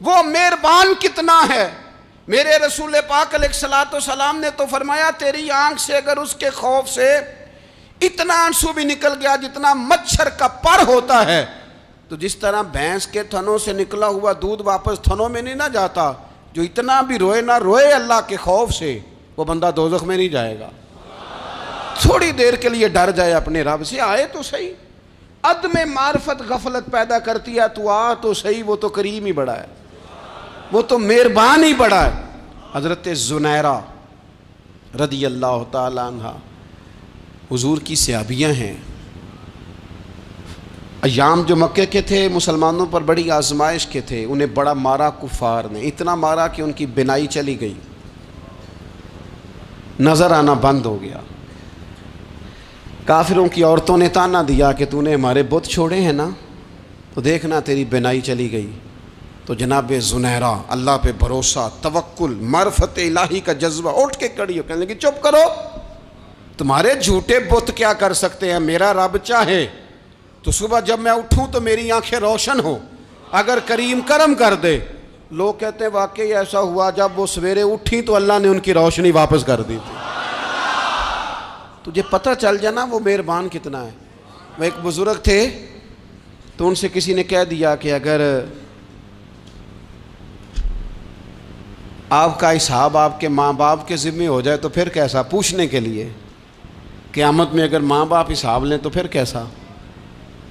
وہ مہربان کتنا ہے۔ میرے رسول پاک علیہ الصلوۃ والسلام نے تو فرمایا تیری آنکھ سے اگر اس کے خوف سے اتنا آنسو بھی نکل گیا جتنا مچھر کا پر ہوتا ہے، تو جس طرح بھینس کے تھنوں سے نکلا ہوا دودھ واپس تھنوں میں نہیں نہ جاتا، جو اتنا بھی روئے نہ روئے اللہ کے خوف سے، وہ بندہ دوزخ میں نہیں جائے گا۔ تھوڑی دیر کے لیے ڈر جائے اپنے رب سے، آئے تو صحیح۔ عدم معرفت غفلت پیدا کرتی ہے، تو آ تو صحیح، وہ تو کریم ہی بڑا ہے، وہ تو مہربان ہی بڑا ہے۔ حضرت زنیرہ رضی اللہ تعالی عنہ حضور کی صحابیاں ہیں۔ ایام جو مکے کے تھے مسلمانوں پر بڑی آزمائش کے تھے، انہیں بڑا مارا کفار نے، اتنا مارا کہ ان کی بینائی چلی گئی، نظر آنا بند ہو گیا۔ کافروں کی عورتوں نے تانا دیا کہ تو نے ہمارے بت چھوڑے ہیں نا، تو دیکھنا تیری بینائی چلی گئی۔ تو جناب زنیرہ اللہ پہ بھروسہ، توکل، معرفت الہی کا جذبہ، اٹھ کے کھڑی ہو کہنے لگی چپ کرو، تمہارے جھوٹے بت کیا کر سکتے ہیں، میرا رب چاہے تو صبح جب میں اٹھوں تو میری آنکھیں روشن ہو، اگر کریم کرم کر دے۔ لوگ کہتے ہیں واقعی ایسا ہوا، جب وہ سویرے اٹھیں تو اللہ نے ان کی روشنی واپس کر دی تھی۔ تجھے پتہ چل جانا وہ مہربان کتنا ہے۔ وہ ایک بزرگ تھے تو ان سے کسی نے کہہ دیا کہ اگر آپ کا حساب آپ کے ماں باپ کے ذمہ ہو جائے تو پھر کیسا، پوچھنے کے لیے قیامت میں اگر ماں باپ حساب لیں تو پھر کیسا۔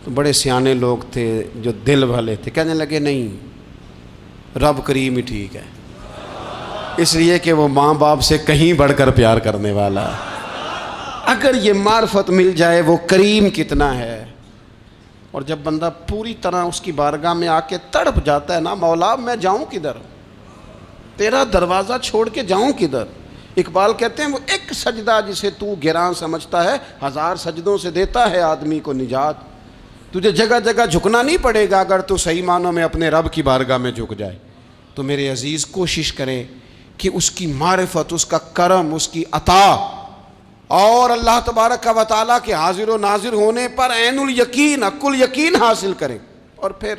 تو بڑے سیانے لوگ تھے جو دل والے تھے، کہنے لگے نہیں، رب کریم ہی ٹھیک ہے، اس لیے کہ وہ ماں باپ سے کہیں بڑھ کر پیار کرنے والا ہے۔ اگر یہ معرفت مل جائے وہ کریم کتنا ہے۔ اور جب بندہ پوری طرح اس کی بارگاہ میں آ کے تڑپ جاتا ہے نا، مولا میں جاؤں کدھر، تیرا دروازہ چھوڑ کے جاؤں کدھر۔ اقبال کہتے ہیں وہ ایک سجدہ جسے تو گراں سمجھتا ہے، 1000 سجدوں سے دیتا ہے آدمی کو نجات۔ تجھے جگہ جگہ جھکنا نہیں پڑے گا اگر تو صحیح معنوں میں اپنے رب کی بارگاہ میں جھک جائے۔ تو میرے عزیز کوشش کریں کہ اس کی معرفت، اس کا کرم، اس کی عطا اور اللہ تبارک و تعالیٰ کے حاضر و ناظر ہونے پر عین الیقین، حق الیقین حاصل کریں۔ اور پھر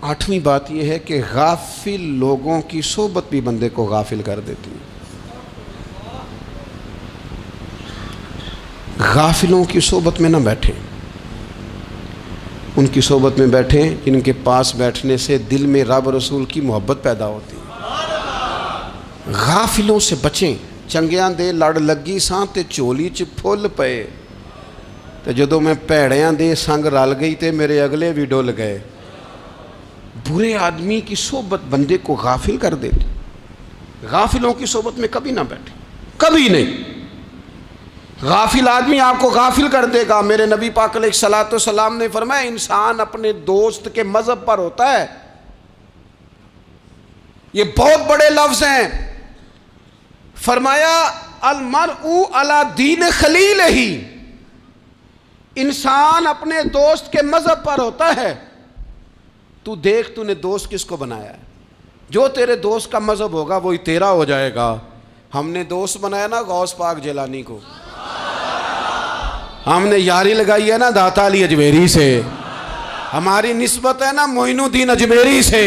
آٹھویں بات یہ ہے کہ غافل لوگوں کی صحبت بھی بندے کو غافل کر دیتی ہے۔ غافلوں کی صحبت میں نہ بیٹھیں، ان کی صحبت میں بیٹھیں جن کے پاس بیٹھنے سے دل میں رب رسول کی محبت پیدا ہوتی ہے۔ غافلوں سے بچیں۔ چنگیاں دے لڑ لگی ساں تے چولی چ پھل پئے، تے جدوں میں پیڑیاں دے سنگ رل گئی تے میرے اگلے بھی ڈل گئے۔ برے آدمی کی صحبت بندے کو غافل کر دیتی۔ غافلوں کی صحبت میں کبھی نہ بیٹھیں، کبھی نہیں۔ غافل آدمی آپ کو غافل کر دے گا۔ میرے نبی پاک علیہ الصلوۃ والسلام نے فرمایا انسان اپنے دوست کے مذہب پر ہوتا ہے۔ یہ بہت بڑے لفظ ہیں۔ فرمایا المرء علی دین خلیلہ، انسان اپنے دوست کے مذہب پر ہوتا ہے۔ تو دیکھ تو نے دوست کس کو بنایا ہے، جو تیرے دوست کا مذہب ہوگا وہی تیرا ہو جائے گا۔ ہم نے دوست بنایا نا غوث پاک جیلانی کو، ہم نے یاری لگائی ہے نا داتا علی اجمیری سے، ہماری نسبت ہے نا معین الدین اجمیری سے،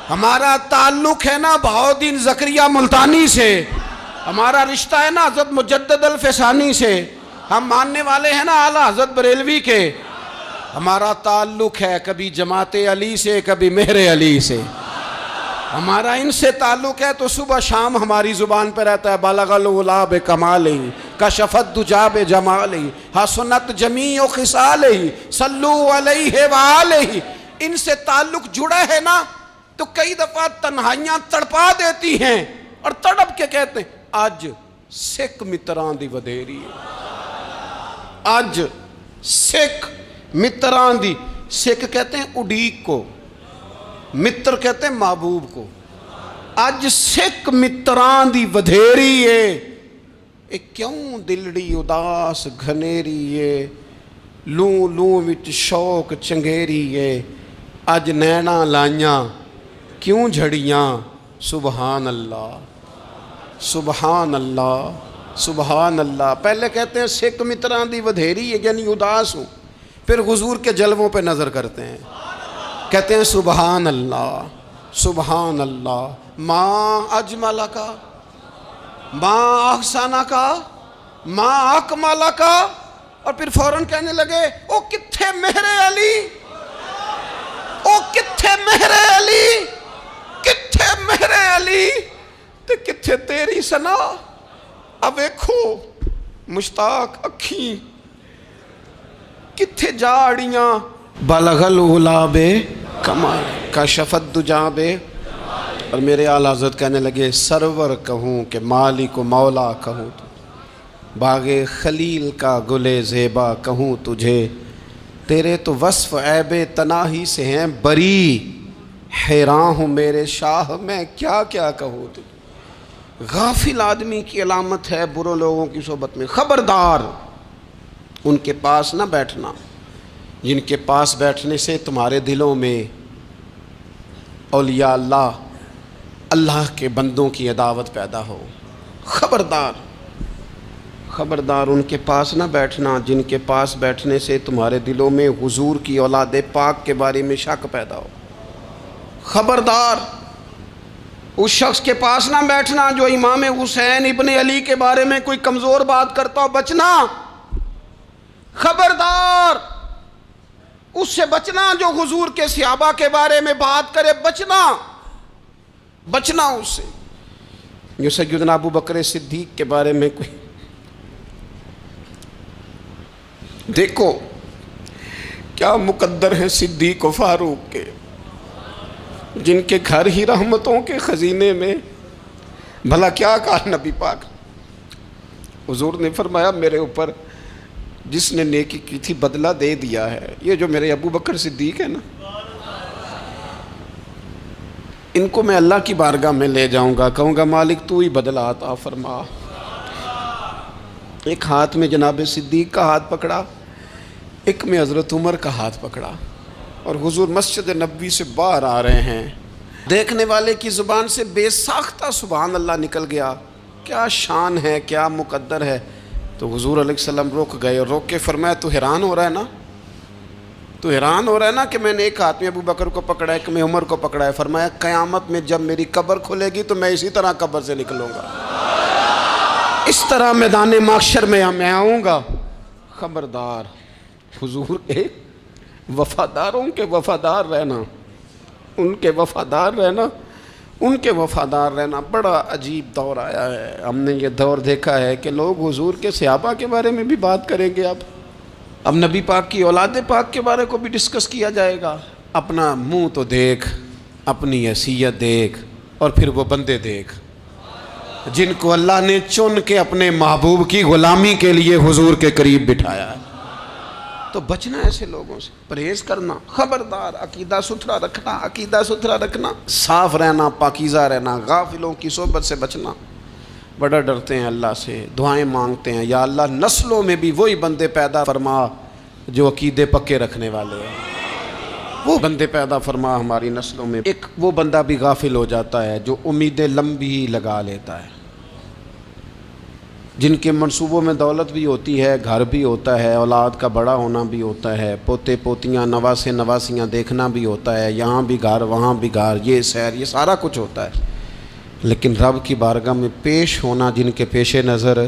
ہمارا تعلق ہے نا بہاؤالدین زکریہ ملتانی سے، ہمارا رشتہ ہے نا حضرت مجدد الفسانی سے، ہم ماننے والے ہیں نا اعلیٰ حضرت بریلوی کے، ہمارا تعلق ہے کبھی جماعت علی سے کبھی مہر علی سے، ہمارا ان سے تعلق ہے تو صبح شام ہماری زبان پہ رہتا ہے بالغ العلا بکمالہ کشفت دجا بجمالہ حسنت جمیع خصالہ صلو علیہ وآلہ۔ ان سے تعلق جڑا ہے نا تو کئی دفعہ تنہائیاں تڑپا دیتی ہیں اور تڑپ کے کہتے ہیں آج سکھ متران دی ودھیری ہے، آج سکھ متران دی، سکھ کہتے ہیں اڈیق کو، متر کہتے ہیں محبوب کو، اج سکھ متران دی ودھیری ہے، اے کیوں دلڑی اداس گھنیری ہے، لوں لوں وچ شوق چنگیری ہے، اج نینا لائیاں کیوں جھڑیاں، سبحان اللہ سبحان اللہ سبحان اللہ۔ پہلے کہتے ہیں سکھ متران دی ودھیری ہے یعنی اداس ہوں، پھر حضور کے جلووں پہ نظر کرتے ہیں، کہتے ہیں سبحان اللہ سبحان اللہ، ماں اجمل کا ماں احسن کا ماں اکمل کا، اور پھر فوراً کہنے لگے او کتھے مہر علی، او کتھے مہر علی، کتھے مہر علی تے کتھے تیری سنا، اب ویکھو مشتاق اکھیں کتھے جاڑیاں، بلغ العلا بے کمال کشفت دجا بے، اور میرے اعلیٰ حضرت کہنے لگے سرور کہوں کہ مالک و مولا کہوں، باغ خلیل کا گلے زیبا کہوں تجھے، تیرے تو وصف عیب تناہی سے ہیں بری، حیران ہوں میرے شاہ میں کیا کیا کہوں تجھے۔ غافل آدمی کی علامت ہے برے لوگوں کی صحبت میں، خبردار ان کے پاس نہ بیٹھنا جن کے پاس بیٹھنے سے تمہارے دلوں میں اولیاء اللہ اللہ کے بندوں کی عداوت پیدا ہو، خبردار خبردار ان کے پاس نہ بیٹھنا جن کے پاس بیٹھنے سے تمہارے دلوں میں حضور کی اولاد پاک کے بارے میں شک پیدا ہو، خبردار اس شخص کے پاس نہ بیٹھنا جو امام حسین ابن علی کے بارے میں کوئی کمزور بات کرتا ہو، بچنا، خبردار اس سے بچنا جو حضور کے صحابہ کے بارے میں بات کرے، بچنا بچنا اس سے، جو سیدنا ابو بکر صدیق کے بارے میں کوئی، دیکھو کیا مقدر ہیں صدیق و فاروق کے، جن کے گھر ہی رحمتوں کے خزینے میں، بھلا کیا کہا نبی پاک، حضور نے فرمایا میرے اوپر جس نے نیکی کی تھی بدلہ دے دیا ہے، یہ جو میرے ابو بکر صدیق ہے نا، ان کو میں اللہ کی بارگاہ میں لے جاؤں گا، کہوں گا مالک تو ہی بدلہ عطا فرما۔ ایک ہاتھ میں جناب صدیق کا ہاتھ پکڑا، ایک میں حضرت عمر کا ہاتھ پکڑا، اور حضور مسجد نبوی سے باہر آ رہے ہیں، دیکھنے والے کی زبان سے بے ساختہ سبحان اللہ نکل گیا، کیا شان ہے کیا مقدر ہے۔ تو حضور علیہ السلام رک گئے اور روک کے فرمایا تو حیران ہو رہا ہے نا، تو حیران ہو رہا ہے نا کہ میں نے ایک ہاتھ میں ابو بکر کو پکڑا ہے، ایک میں عمر کو پکڑا ہے، فرمایا قیامت میں جب میری قبر کھلے گی تو میں اسی طرح قبر سے نکلوں گا، اس طرح میدان محشر میں میں آؤں گا۔ خبردار حضور کے وفاداروں کے وفادار رہنا، ان کے وفادار رہنا، ان کے وفادار رہنا۔ بڑا عجیب دور آیا ہے، ہم نے یہ دور دیکھا ہے کہ لوگ حضور کے صحابہ کے بارے میں بھی بات کریں گے، اب نبی پاک کی اولاد پاک کے بارے کو بھی ڈسکس کیا جائے گا۔ اپنا منہ تو دیکھ، اپنی حیثیت دیکھ، اور پھر وہ بندے دیکھ جن کو اللہ نے چن کے اپنے محبوب کی غلامی کے لیے حضور کے قریب بٹھایا ہے۔ تو بچنا ایسے لوگوں سے، پرہیز کرنا، خبردار عقیدہ ستھرا رکھنا، عقیدہ ستھرا رکھنا، صاف رہنا، پاکیزہ رہنا، غافلوں کی صحبت سے بچنا۔ بڑا ڈرتے ہیں اللہ سے، دعائیں مانگتے ہیں یا اللہ نسلوں میں بھی وہی بندے پیدا فرما جو عقیدے پکے رکھنے والے ہیں، وہ بندے پیدا فرما ہماری نسلوں میں۔ ایک وہ بندہ بھی غافل ہو جاتا ہے جو امیدیں لمبی ہی لگا لیتا ہے، جن کے منصوبوں میں دولت بھی ہوتی ہے، گھر بھی ہوتا ہے، اولاد کا بڑا ہونا بھی ہوتا ہے، پوتے پوتیاں نواسے نواسیاں دیکھنا بھی ہوتا ہے، یہاں بھی گھر وہاں بھی گھر، یہ سیر، یہ سارا کچھ ہوتا ہے، لیکن رب کی بارگاہ میں پیش ہونا جن کے پیش نظر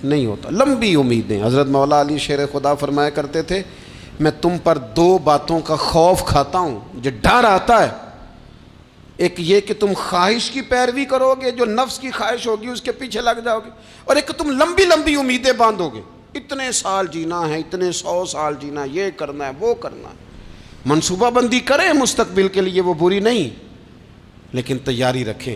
نہیں ہوتا۔ لمبی امیدیں۔ حضرت مولا علی شیر خدا فرمایا کرتے تھے، میں تم پر دو باتوں کا خوف کھاتا ہوں، جو ڈر آتا ہے، ایک یہ کہ تم خواہش کی پیروی کرو گے، جو نفس کی خواہش ہوگی اس کے پیچھے لگ جاؤ گے، اور ایک کہ تم لمبی لمبی امیدیں باندھو گے، اتنے سال جینا ہے، اتنے 100 سال جینا، یہ کرنا ہے، وہ کرنا ہے۔ منصوبہ بندی کریں مستقبل کے لیے، وہ بری نہیں، لیکن تیاری رکھیں،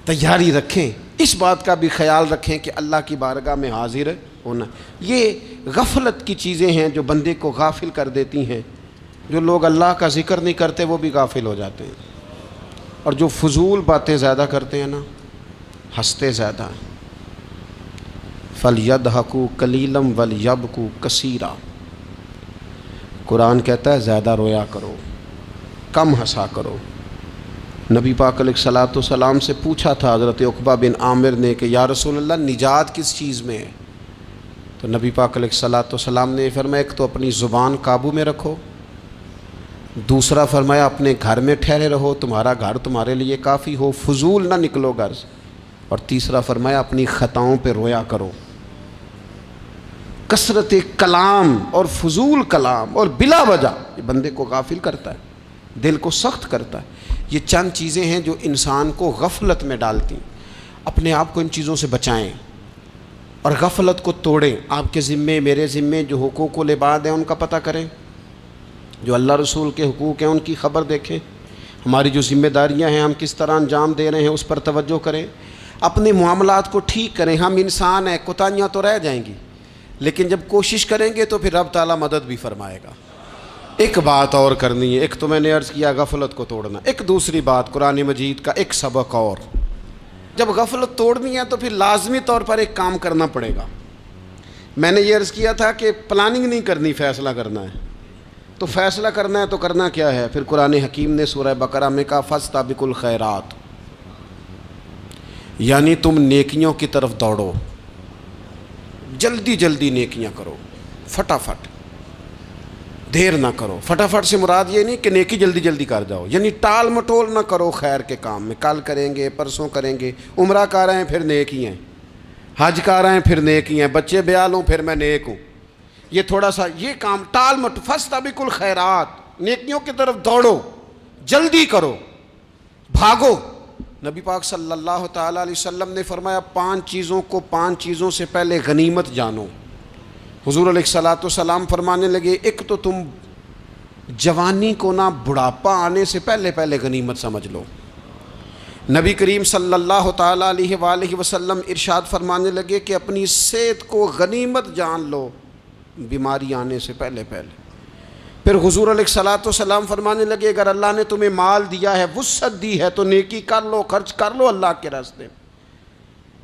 تیاری رکھیں، اس بات کا بھی خیال رکھیں کہ اللہ کی بارگاہ میں حاضر ہونا۔ یہ غفلت کی چیزیں ہیں جو بندے کو غافل کر دیتی ہیں۔ جو لوگ اللہ کا ذکر نہیں کرتے وہ بھی غافل ہو جاتے ہیں، اور جو فضول باتیں زیادہ کرتے ہیں نا، ہنستے زیادہ ہیں۔ فَلْيَضْحَكُوا قَلِيلًا وَلْيَبْكُوا كَثِيرًا، قرآن کہتا ہے زیادہ رویا کرو، کم ہنسا کرو۔ نبی پاک علیہ الصلوۃ والسلام سے پوچھا تھا حضرت عقبہ بن عامر نے کہ یا رسول اللہ نجات کس چیز میں ہے؟ تو نبی پاک علیہ الصلوۃ والسلام نے فرمایا ایک تو اپنی زبان قابو میں رکھو، دوسرا فرمایا اپنے گھر میں ٹھہرے رہو، تمہارا گھر تمہارے لیے کافی ہو، فضول نہ نکلو گھر سے، اور تیسرا فرمایا اپنی خطاؤں پہ رویا کرو۔ کثرت کلام اور فضول کلام اور بلا وجہ یہ بندے کو غافل کرتا ہے، دل کو سخت کرتا ہے۔ یہ چند چیزیں ہیں جو انسان کو غفلت میں ڈالتی ہیں۔ اپنے آپ کو ان چیزوں سے بچائیں اور غفلت کو توڑیں۔ آپ کے ذمے، میرے ذمے جو حقوق العباد ہیں ان کا پتہ کریں، جو اللہ رسول کے حقوق ہیں ان کی خبر دیکھیں، ہماری جو ذمہ داریاں ہیں ہم کس طرح انجام دے رہے ہیں اس پر توجہ کریں، اپنے معاملات کو ٹھیک کریں۔ ہم انسان ہیں، کوتاہیاں تو رہ جائیں گی، لیکن جب کوشش کریں گے تو پھر رب تعالیٰ مدد بھی فرمائے گا۔ ایک بات اور کرنی ہے، ایک تو میں نے عرض کیا غفلت کو توڑنا، ایک دوسری بات قرآن مجید کا ایک سبق اور، جب غفلت توڑنی ہے تو پھر لازمی طور پر ایک کام کرنا پڑے گا۔ میں نے یہ عرض کیا تھا کہ پلاننگ نہیں کرنی، فیصلہ کرنا ہے۔ تو فیصلہ کرنا ہے تو کرنا کیا ہے؟ پھر قرآن حکیم نے سورہ بقرہ میں کہا فاستبقوا الخیرات، یعنی تم نیکیوں کی طرف دوڑو، جلدی جلدی نیکیاں کرو، فٹافٹ، دیر نہ کرو۔ فٹافٹ سے مراد یہ نہیں کہ نیکی جلدی جلدی کر جاؤ، یعنی ٹال مٹول نہ کرو خیر کے کام میں، کل کریں گے، پرسوں کریں گے، عمرہ کر رہے ہیں پھر نیکی ہیں، حج کر رہے ہیں پھر نیکی ہیں، بچے بیال ہوں پھر میں نیک ہوں، یہ تھوڑا سا یہ کام ٹال مٹ۔ فاستبقوا الخیرات، نیکیوں کی طرف دوڑو، جلدی کرو، بھاگو۔ نبی پاک صلی اللہ تعالیٰ علیہ وسلم نے فرمایا 5 چیزوں سے پہلے غنیمت جانو۔ حضور علیہ الصلوۃ والسلام فرمانے لگے ایک تو تم جوانی کو نہ بڑھاپا آنے سے پہلے پہلے غنیمت سمجھ لو۔ نبی کریم صلی اللہ تعالیٰ علیہ وآلہ وسلم ارشاد فرمانے لگے کہ اپنی صحت کو غنیمت جان لو، بیماری آنے سے پہلے پہلے۔ پھر حضور علیہ الصلوۃ والسلام فرمانے لگے اگر اللہ نے تمہیں مال دیا ہے، وسعت دی ہے، تو نیکی کر لو، خرچ کر لو اللہ کے راستے میں،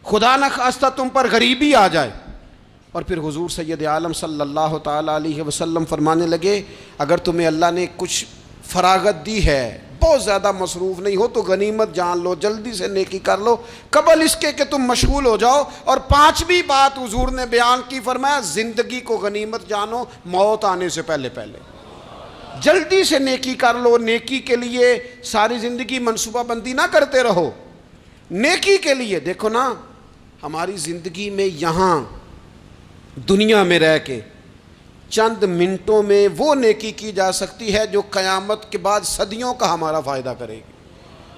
خدا نہ خواستہ تم پر غریبی آ جائے۔ اور پھر حضور سید عالم صلی اللہ تعالیٰ علیہ وسلم فرمانے لگے اگر تمہیں اللہ نے کچھ فراغت دی ہے، بہت زیادہ مصروف نہیں ہو، تو غنیمت جان لو، جلدی سے نیکی کر لو قبل اس کے کہ تم مشغول ہو جاؤ۔ اور 5ویں بات حضور نے بیان کی، فرمایا زندگی کو غنیمت جانو، موت آنے سے پہلے پہلے جلدی سے نیکی کر لو۔ نیکی کے لیے ساری زندگی منصوبہ بندی نہ کرتے رہو، نیکی کے لیے دیکھو نا، ہماری زندگی میں یہاں دنیا میں رہ کے چند منٹوں میں وہ نیکی کی جا سکتی ہے جو قیامت کے بعد صدیوں کا ہمارا فائدہ کرے گی،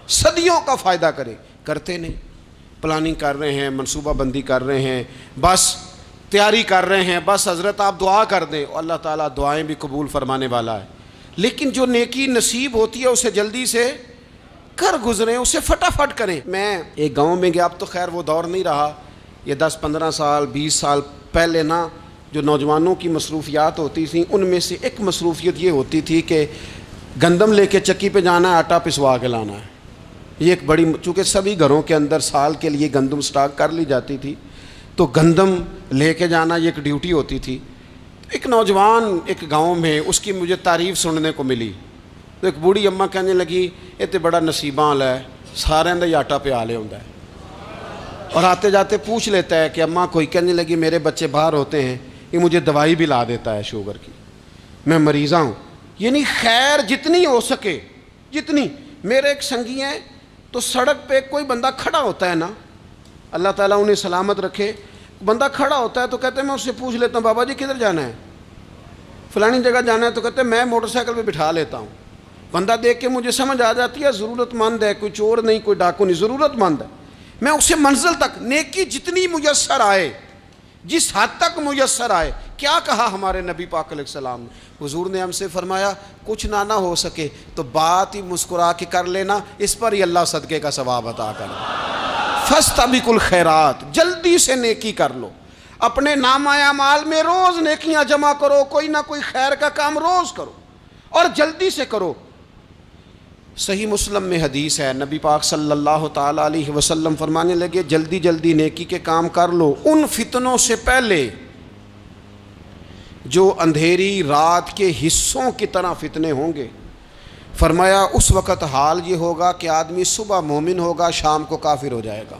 صدیوں کا فائدہ کرتے نہیں۔ پلاننگ کر رہے ہیں، منصوبہ بندی کر رہے ہیں، بس تیاری کر رہے ہیں، بس حضرت آپ دعا کر دیں، اللہ تعالیٰ دعائیں بھی قبول فرمانے والا ہے، لیکن جو نیکی نصیب ہوتی ہے اسے جلدی سے کر گزریں، اسے فٹافٹ کریں۔ میں ایک گاؤں میں گیا، اب تو خیر وہ دور نہیں رہا، یہ 10-15 سال 20 سال پہلے نا جو نوجوانوں کی مصروفیات ہوتی تھیں ان میں سے ایک مصروفیت یہ ہوتی تھی کہ گندم لے کے چکی پہ جانا ہے، آٹا پسوا کے لانا ہے۔ یہ ایک بڑی، چونکہ سبھی گھروں کے اندر سال کے لیے گندم سٹاک کر لی جاتی تھی، تو گندم لے کے جانا یہ ایک ڈیوٹی ہوتی تھی۔ ایک نوجوان ایک گاؤں میں، اس کی مجھے تعریف سننے کو ملی، تو ایک بوڑھی اماں کہنے لگی یہ تو بڑا نصیباں والا ہے، سارے دا آٹا پیا لے ہوندا ہے۔ اور آتے جاتے پوچھ لیتا ہے کہ اماں کوئی کہنے لگی میرے بچے باہر ہوتے ہیں، یہ مجھے دوائی بھی لا دیتا ہے شوگر کی، میں مریضہ ہوں۔ یعنی خیر جتنی ہو سکے، جتنی۔ میرے ایک سنگی ہیں تو سڑک پہ کوئی بندہ کھڑا ہوتا ہے نا، اللہ تعالیٰ انہیں سلامت رکھے، بندہ کھڑا ہوتا ہے تو کہتے ہیں میں اس سے پوچھ لیتا ہوں بابا جی کدھر جانا ہے، فلانی جگہ جانا ہے، تو کہتے ہیں میں موٹر سائیکل پہ بٹھا لیتا ہوں۔ بندہ دیکھ کے مجھے سمجھ آ جاتی ہے ضرورت مند ہے، کوئی چور نہیں، کوئی ڈاکو نہیں، ضرورت مند ہے۔ میں اسے منزل تک، نیکی جتنی میسر آئے، جس حد تک میسر آئے۔ کیا کہا ہمارے نبی پاک علیہ السلام نے؟ حضور نے ہم سے فرمایا کچھ نہ ہو سکے تو بات ہی مسکرا کے کر لینا، اس پر ہی اللہ صدقے کا ثواب عطا کرے۔ فاستبقوا الخیرات، جلدی سے نیکی کر لو، اپنے نامہ اعمال میں روز نیکیاں جمع کرو، کوئی نہ کوئی خیر کا کام روز کرو اور جلدی سے کرو۔ صحیح مسلم میں حدیث ہے، نبی پاک صلی اللہ تعالیٰ علیہ وسلم فرمانے لگے جلدی جلدی نیکی کے کام کر لو ان فتنوں سے پہلے جو اندھیری رات کے حصوں کی طرح فتنے ہوں گے۔ فرمایا اس وقت حال یہ ہوگا کہ آدمی صبح مومن ہوگا، شام کو کافر ہو جائے گا،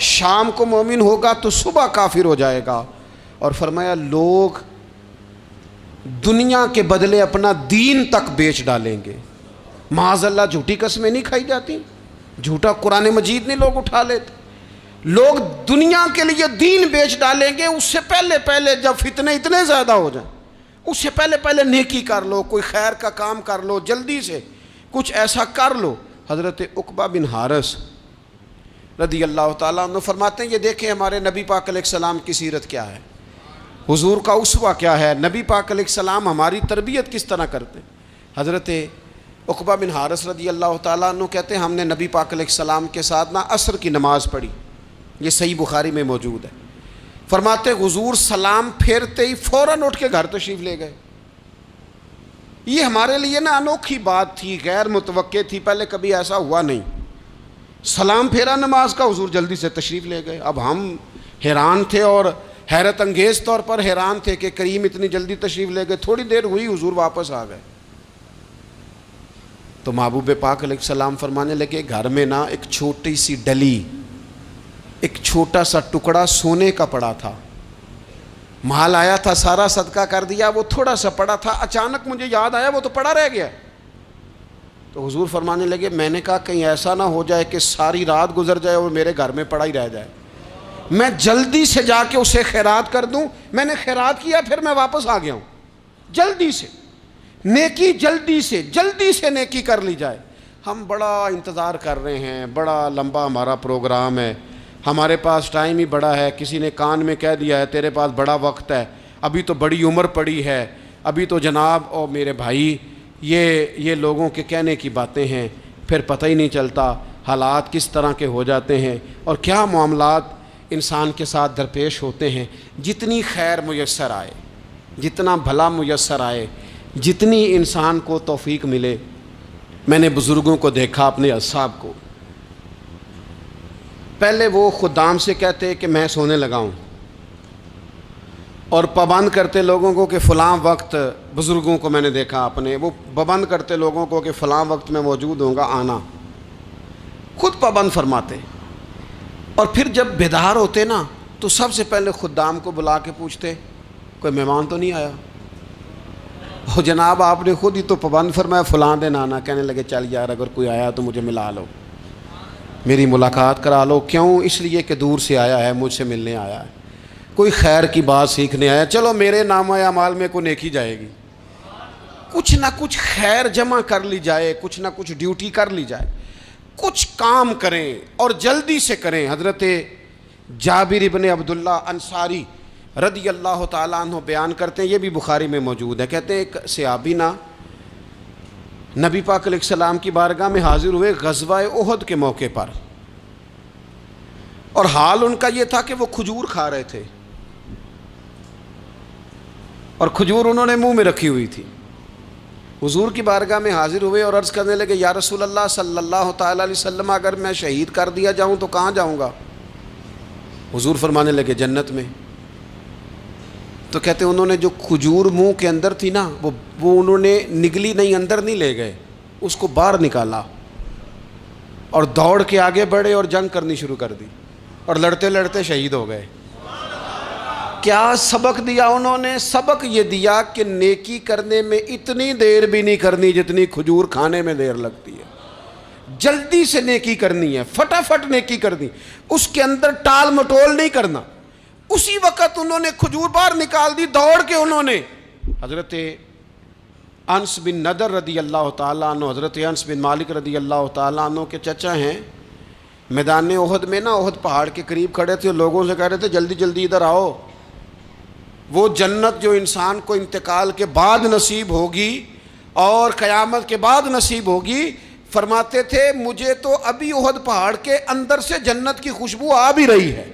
شام کو مومن ہوگا تو صبح کافر ہو جائے گا۔ اور فرمایا لوگ دنیا کے بدلے اپنا دین تک بیچ ڈالیں گے۔ معاذ اللہ جھوٹی قسمیں نہیں کھائی جاتی، جھوٹا قرآن مجید نہیں لوگ اٹھا لیتے، لوگ دنیا کے لیے دین بیچ ڈالیں گے۔ اس سے پہلے جب فتنے اتنے زیادہ ہو جائیں، اس سے پہلے نیکی کر لو، کوئی خیر کا کام کر لو، جلدی سے کچھ ایسا کر لو۔ حضرت عقبہ بن حارث رضی اللہ تعالیٰ عنہ فرماتے ہیں یہ دیکھیں ہمارے نبی پاک علیہ السلام کی سیرت کیا ہے، حضور کا اسوہ کیا ہے، نبی پاک علیہ السلام ہماری تربیت کس طرح کرتے ہیں۔ حضرت عقبہ بن حارث رضی اللہ تعالیٰ عنہ کہتے ہیں ہم نے نبی پاک علیہ السلام کے ساتھ عصر کی نماز پڑھی، یہ صحیح بخاری میں موجود ہے۔ فرماتے حضور سلام پھیرتے ہی فوراً اٹھ کے گھر تشریف لے گئے۔ یہ ہمارے لیے انوکھی بات تھی، غیر متوقع تھی، پہلے کبھی ایسا ہوا نہیں۔ سلام پھیرا نماز کا، حضور جلدی سے تشریف لے گئے۔ اب ہم حیران تھے اور حیرت انگیز طور پر حیران تھے کہ کریم اتنی جلدی تشریف لے گئے۔ تھوڑی دیر ہوئی حضور واپس آ گئے تو محبوب پاک علیہ السلام فرمانے لگے گھر میں ایک چھوٹی سی ڈلی، ایک چھوٹا سا ٹکڑا سونے کا پڑا تھا، مال آیا تھا سارا صدقہ کر دیا، وہ تھوڑا سا پڑا تھا، اچانک مجھے یاد آیا وہ تو پڑا رہ گیا۔ تو حضور فرمانے لگے میں نے کہا کہیں ایسا نہ ہو جائے کہ ساری رات گزر جائے اور میرے گھر میں پڑا ہی رہ جائے، میں جلدی سے جا کے اسے خیرات کر دوں۔ میں نے خیرات کیا پھر میں واپس آ گیا ہوں۔ جلدی سے نیکی، جلدی سے نیکی کر لی جائے۔ ہم بڑا انتظار کر رہے ہیں، بڑا لمبا ہمارا پروگرام ہے، ہمارے پاس ٹائم ہی بڑا ہے، کسی نے کان میں کہہ دیا ہے تیرے پاس بڑا وقت ہے، ابھی تو بڑی عمر پڑی ہے، ابھی تو جناب اور میرے بھائی یہ لوگوں کے کہنے کی باتیں ہیں، پھر پتہ ہی نہیں چلتا حالات کس طرح کے ہو جاتے ہیں اور کیا معاملات انسان کے ساتھ درپیش ہوتے ہیں۔ جتنی خیر میسر آئے، جتنا بھلا میسر آئے، جتنی انسان کو توفیق ملے۔ میں نے بزرگوں کو دیکھا، اپنے اصحاب کو، پہلے وہ خدام سے کہتے کہ میں سونے لگا ہوں اور پابند کرتے لوگوں کو کہ فلاں وقت، بزرگوں کو میں نے دیکھا اپنے، وہ پابند کرتے لوگوں کو کہ فلاں وقت میں موجود ہوں گا آنا، خود پابند فرماتے، اور پھر جب بیدار ہوتے تو سب سے پہلے خدام کو بلا کے پوچھتے کوئی مہمان تو نہیں آیا؟ اور جناب آپ نے خود ہی تو پابند فرمایا فلاں دن آنا۔ کہنے لگے چل یار اگر کوئی آیا تو مجھے ملا لو، میری ملاقات کرا لو۔ کیوں؟ اس لیے کہ دور سے آیا ہے، مجھ سے ملنے آیا ہے، کوئی خیر کی بات سیکھنے آیا، چلو میرے نامہ اعمال میں کوئی نیکی جائے گی، کچھ نہ کچھ خیر جمع کر لی جائے، کچھ نہ کچھ ڈیوٹی کر لی جائے، کچھ کام کریں اور جلدی سے کریں۔ حضرت جابر ابن عبداللہ انصاری رضی اللہ تعالیٰ عنہ بیان کرتے ہیں، یہ بھی بخاری میں موجود ہے، کہتے ہیں ایک صحابی نبی پاک علیہ السلام کی بارگاہ میں حاضر ہوئے غزوہ احد کے موقع پر، اور حال ان کا یہ تھا کہ وہ کھجور کھا رہے تھے اور کھجور انہوں نے منہ میں رکھی ہوئی تھی۔ حضور کی بارگاہ میں حاضر ہوئے اور عرض کرنے لگے یا رسول اللہ صلی اللہ تعالیٰ علیہ وسلم اگر میں شہید کر دیا جاؤں تو کہاں جاؤں گا؟ حضور فرمانے لگے جنت میں۔ تو کہتے ہیں انہوں نے جو کھجور منہ کے اندر تھی وہ انہوں نے نگلی نہیں، اندر نہیں لے گئے، اس کو باہر نکالا اور دوڑ کے آگے بڑھے اور جنگ کرنی شروع کر دی۔ اور لڑتے لڑتے شہید ہو گئے۔ کیا سبق دیا انہوں نے؟ سبق یہ دیا کہ نیکی کرنے میں اتنی دیر بھی نہیں کرنی جتنی کھجور کھانے میں دیر لگتی ہے۔ جلدی سے نیکی کرنی ہے، فٹافٹ نیکی کرنی، اس کے اندر ٹال مٹول نہیں کرنا۔ اسی وقت انہوں نے کھجور باہر نکال دی، دوڑ کے انہوں نے حضرت انس بن نضر رضی اللہ تعالیٰ عنہ، حضرت انس بن مالک رضی اللہ تعالیٰ عنہ کے چچا ہیں، میدان احد میں نا، احد پہاڑ کے قریب کھڑے تھے، لوگوں سے کہہ رہے تھے جلدی جلدی ادھر آؤ، وہ جنت جو انسان کو انتقال کے بعد نصیب ہوگی اور قیامت کے بعد نصیب ہوگی، فرماتے تھے مجھے تو ابھی احد پہاڑ کے اندر سے جنت کی خوشبو آ بھی رہی ہے،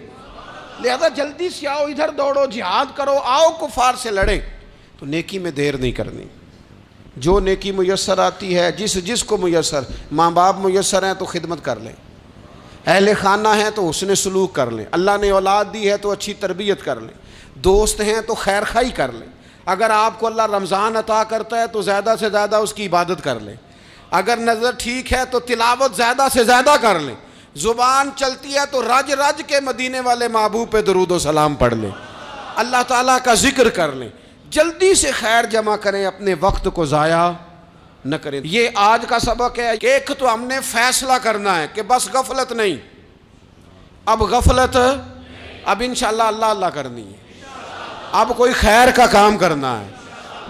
لہذا جلدی سے آؤ، ادھر دوڑو، جہاد کرو، آؤ کفار سے لڑیں۔ تو نیکی میں دیر نہیں کرنی، جو نیکی میسر آتی ہے، جس کو میسر، ماں باپ میسر ہیں تو خدمت کر لیں، اہل خانہ ہیں تو حسن سلوک کر لیں، اللہ نے اولاد دی ہے تو اچھی تربیت کر لیں، دوست ہیں تو خیر خواہی کر لیں، اگر آپ کو اللہ رمضان عطا کرتا ہے تو زیادہ سے زیادہ اس کی عبادت کر لیں، اگر نظر ٹھیک ہے تو تلاوت زیادہ سے زیادہ کر لیں، زبان چلتی ہے تو رج رج کے مدینے والے محبوب پہ درود و سلام پڑھ لیں، اللہ تعالیٰ کا ذکر کر لیں، جلدی سے خیر جمع کریں، اپنے وقت کو ضائع نہ کریں۔ یہ آج کا سبق ہے کہ ایک تو ہم نے فیصلہ کرنا ہے کہ بس غفلت نہیں، اب غفلت، اب انشاءاللہ اللہ اللہ کرنی ہے، اب کوئی خیر کا کام کرنا ہے۔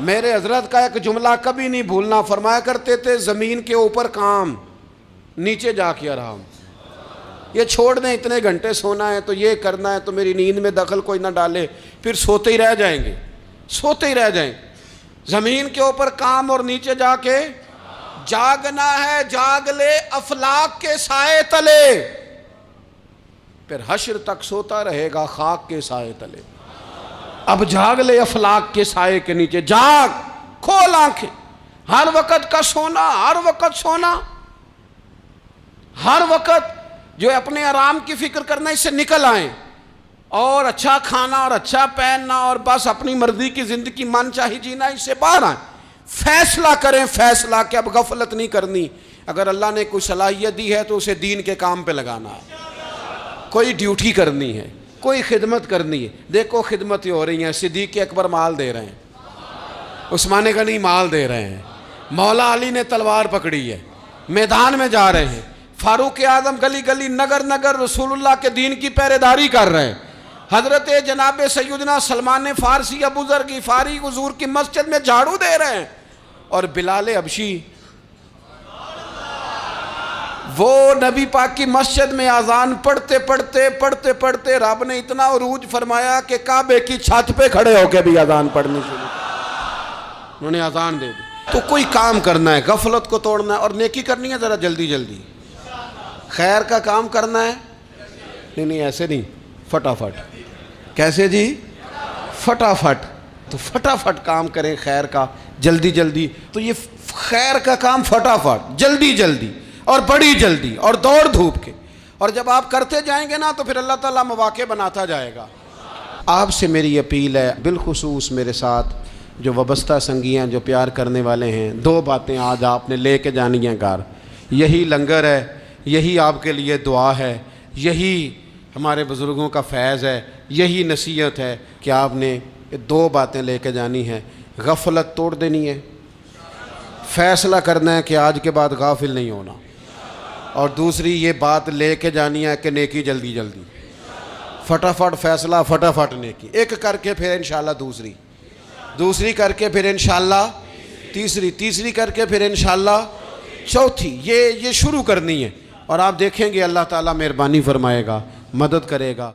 میرے حضرت کا ایک جملہ کبھی نہیں بھولنا، فرمایا کرتے تھے زمین کے اوپر کام، نیچے جا کے آرام، یہ چھوڑ دیں اتنے گھنٹے سونا ہے تو یہ کرنا ہے تو میری نیند میں دخل کوئی نہ ڈالے، پھر سوتے ہی رہ جائیں گے، سوتے ہی رہ جائیں گے۔ زمین کے اوپر کام اور نیچے جا کے جاگنا ہے، جاگ لے افلاک کے سائے تلے، پھر حشر تک سوتا رہے گا خاک کے سائے تلے۔ اب جاگ لے افلاک کے سائے کے نیچے، جاگ، کھول آنکھیں، ہر وقت کا سونا، ہر وقت سونا، ہر وقت جو اپنے آرام کی فکر کرنا، اس سے نکل آئیں اور اچھا کھانا اور اچھا پہننا اور بس اپنی مرضی کی زندگی من چاہی جینا، اس سے باہر آئیں، فیصلہ کریں، فیصلہ کہ اب غفلت نہیں کرنی، اگر اللہ نے کوئی صلاحیت دی ہے تو اسے دین کے کام پہ لگانا ہے، کوئی ڈیوٹی کرنی ہے، کوئی خدمت کرنی ہے۔ دیکھو خدمتیں ہو رہی ہیں، صدیق اکبر مال دے رہے ہیں، عثمان غنی مال دے رہے ہیں، مولا علی نے تلوار پکڑی ہے، میدان میں جا رہے ہیں، فاروق اعظم گلی گلی نگر نگر رسول اللہ کے دین کی پہرے داری کر رہے ہیں، حضرت جناب سیدنا سلمان فارسی ابو ذر غفاری حضور کی مسجد میں جھاڑو دے رہے ہیں، اور بلال حبشی وہ نبی پاک کی مسجد میں اذان پڑھتے پڑھتے رب نے اتنا عروج فرمایا کہ کعبے کی چھت پہ کھڑے ہو کے بھی اذان پڑھنی شروع، انہوں نے اذان دے دی۔ تو کوئی کام کرنا ہے، غفلت کو توڑنا ہے اور نیکی کرنی ہے، ذرا جلدی جلدی خیر کا کام کرنا ہے، نہیں ایسے نہیں، فٹافٹ، کیسے جی؟ فٹافٹ، تو فٹافٹ کام کریں خیر کا، جلدی جلدی، تو یہ خیر کا کام فٹافٹ، جلدی جلدی اور بڑی جلدی اور دوڑ دھوپ کے، اور جب آپ کرتے جائیں گے نا تو پھر اللہ تعالیٰ مواقع بناتا جائے گا۔ آپ سے میری اپیل ہے، بالخصوص میرے ساتھ جو وابستہ سنگیاں، جو پیار کرنے والے ہیں، دو باتیں آج آپ نے لے کے جانی ہیں گھر، یہی لنگر ہے، یہی آپ کے لیے دعا ہے، یہی ہمارے بزرگوں کا فیض ہے، یہی نصیحت ہے کہ آپ نے یہ دو باتیں لے کے جانی ہیں، غفلت توڑ دینی ہے، فیصلہ کرنا ہے کہ آج کے بعد غافل نہیں ہونا، اور دوسری یہ بات لے کے جانی ہے کہ نیکی جلدی جلدی، فٹافٹ فیصلہ، فٹافٹ نیکی، ایک کر کے پھر انشاءاللہ دوسری کر کے پھر انشاءاللہ تیسری کر کے پھر انشاءاللہ چوتھی، یہ شروع کرنی ہے، اور آپ دیکھیں گے اللہ تعالیٰ مہربانی فرمائے گا، مدد کرے گا۔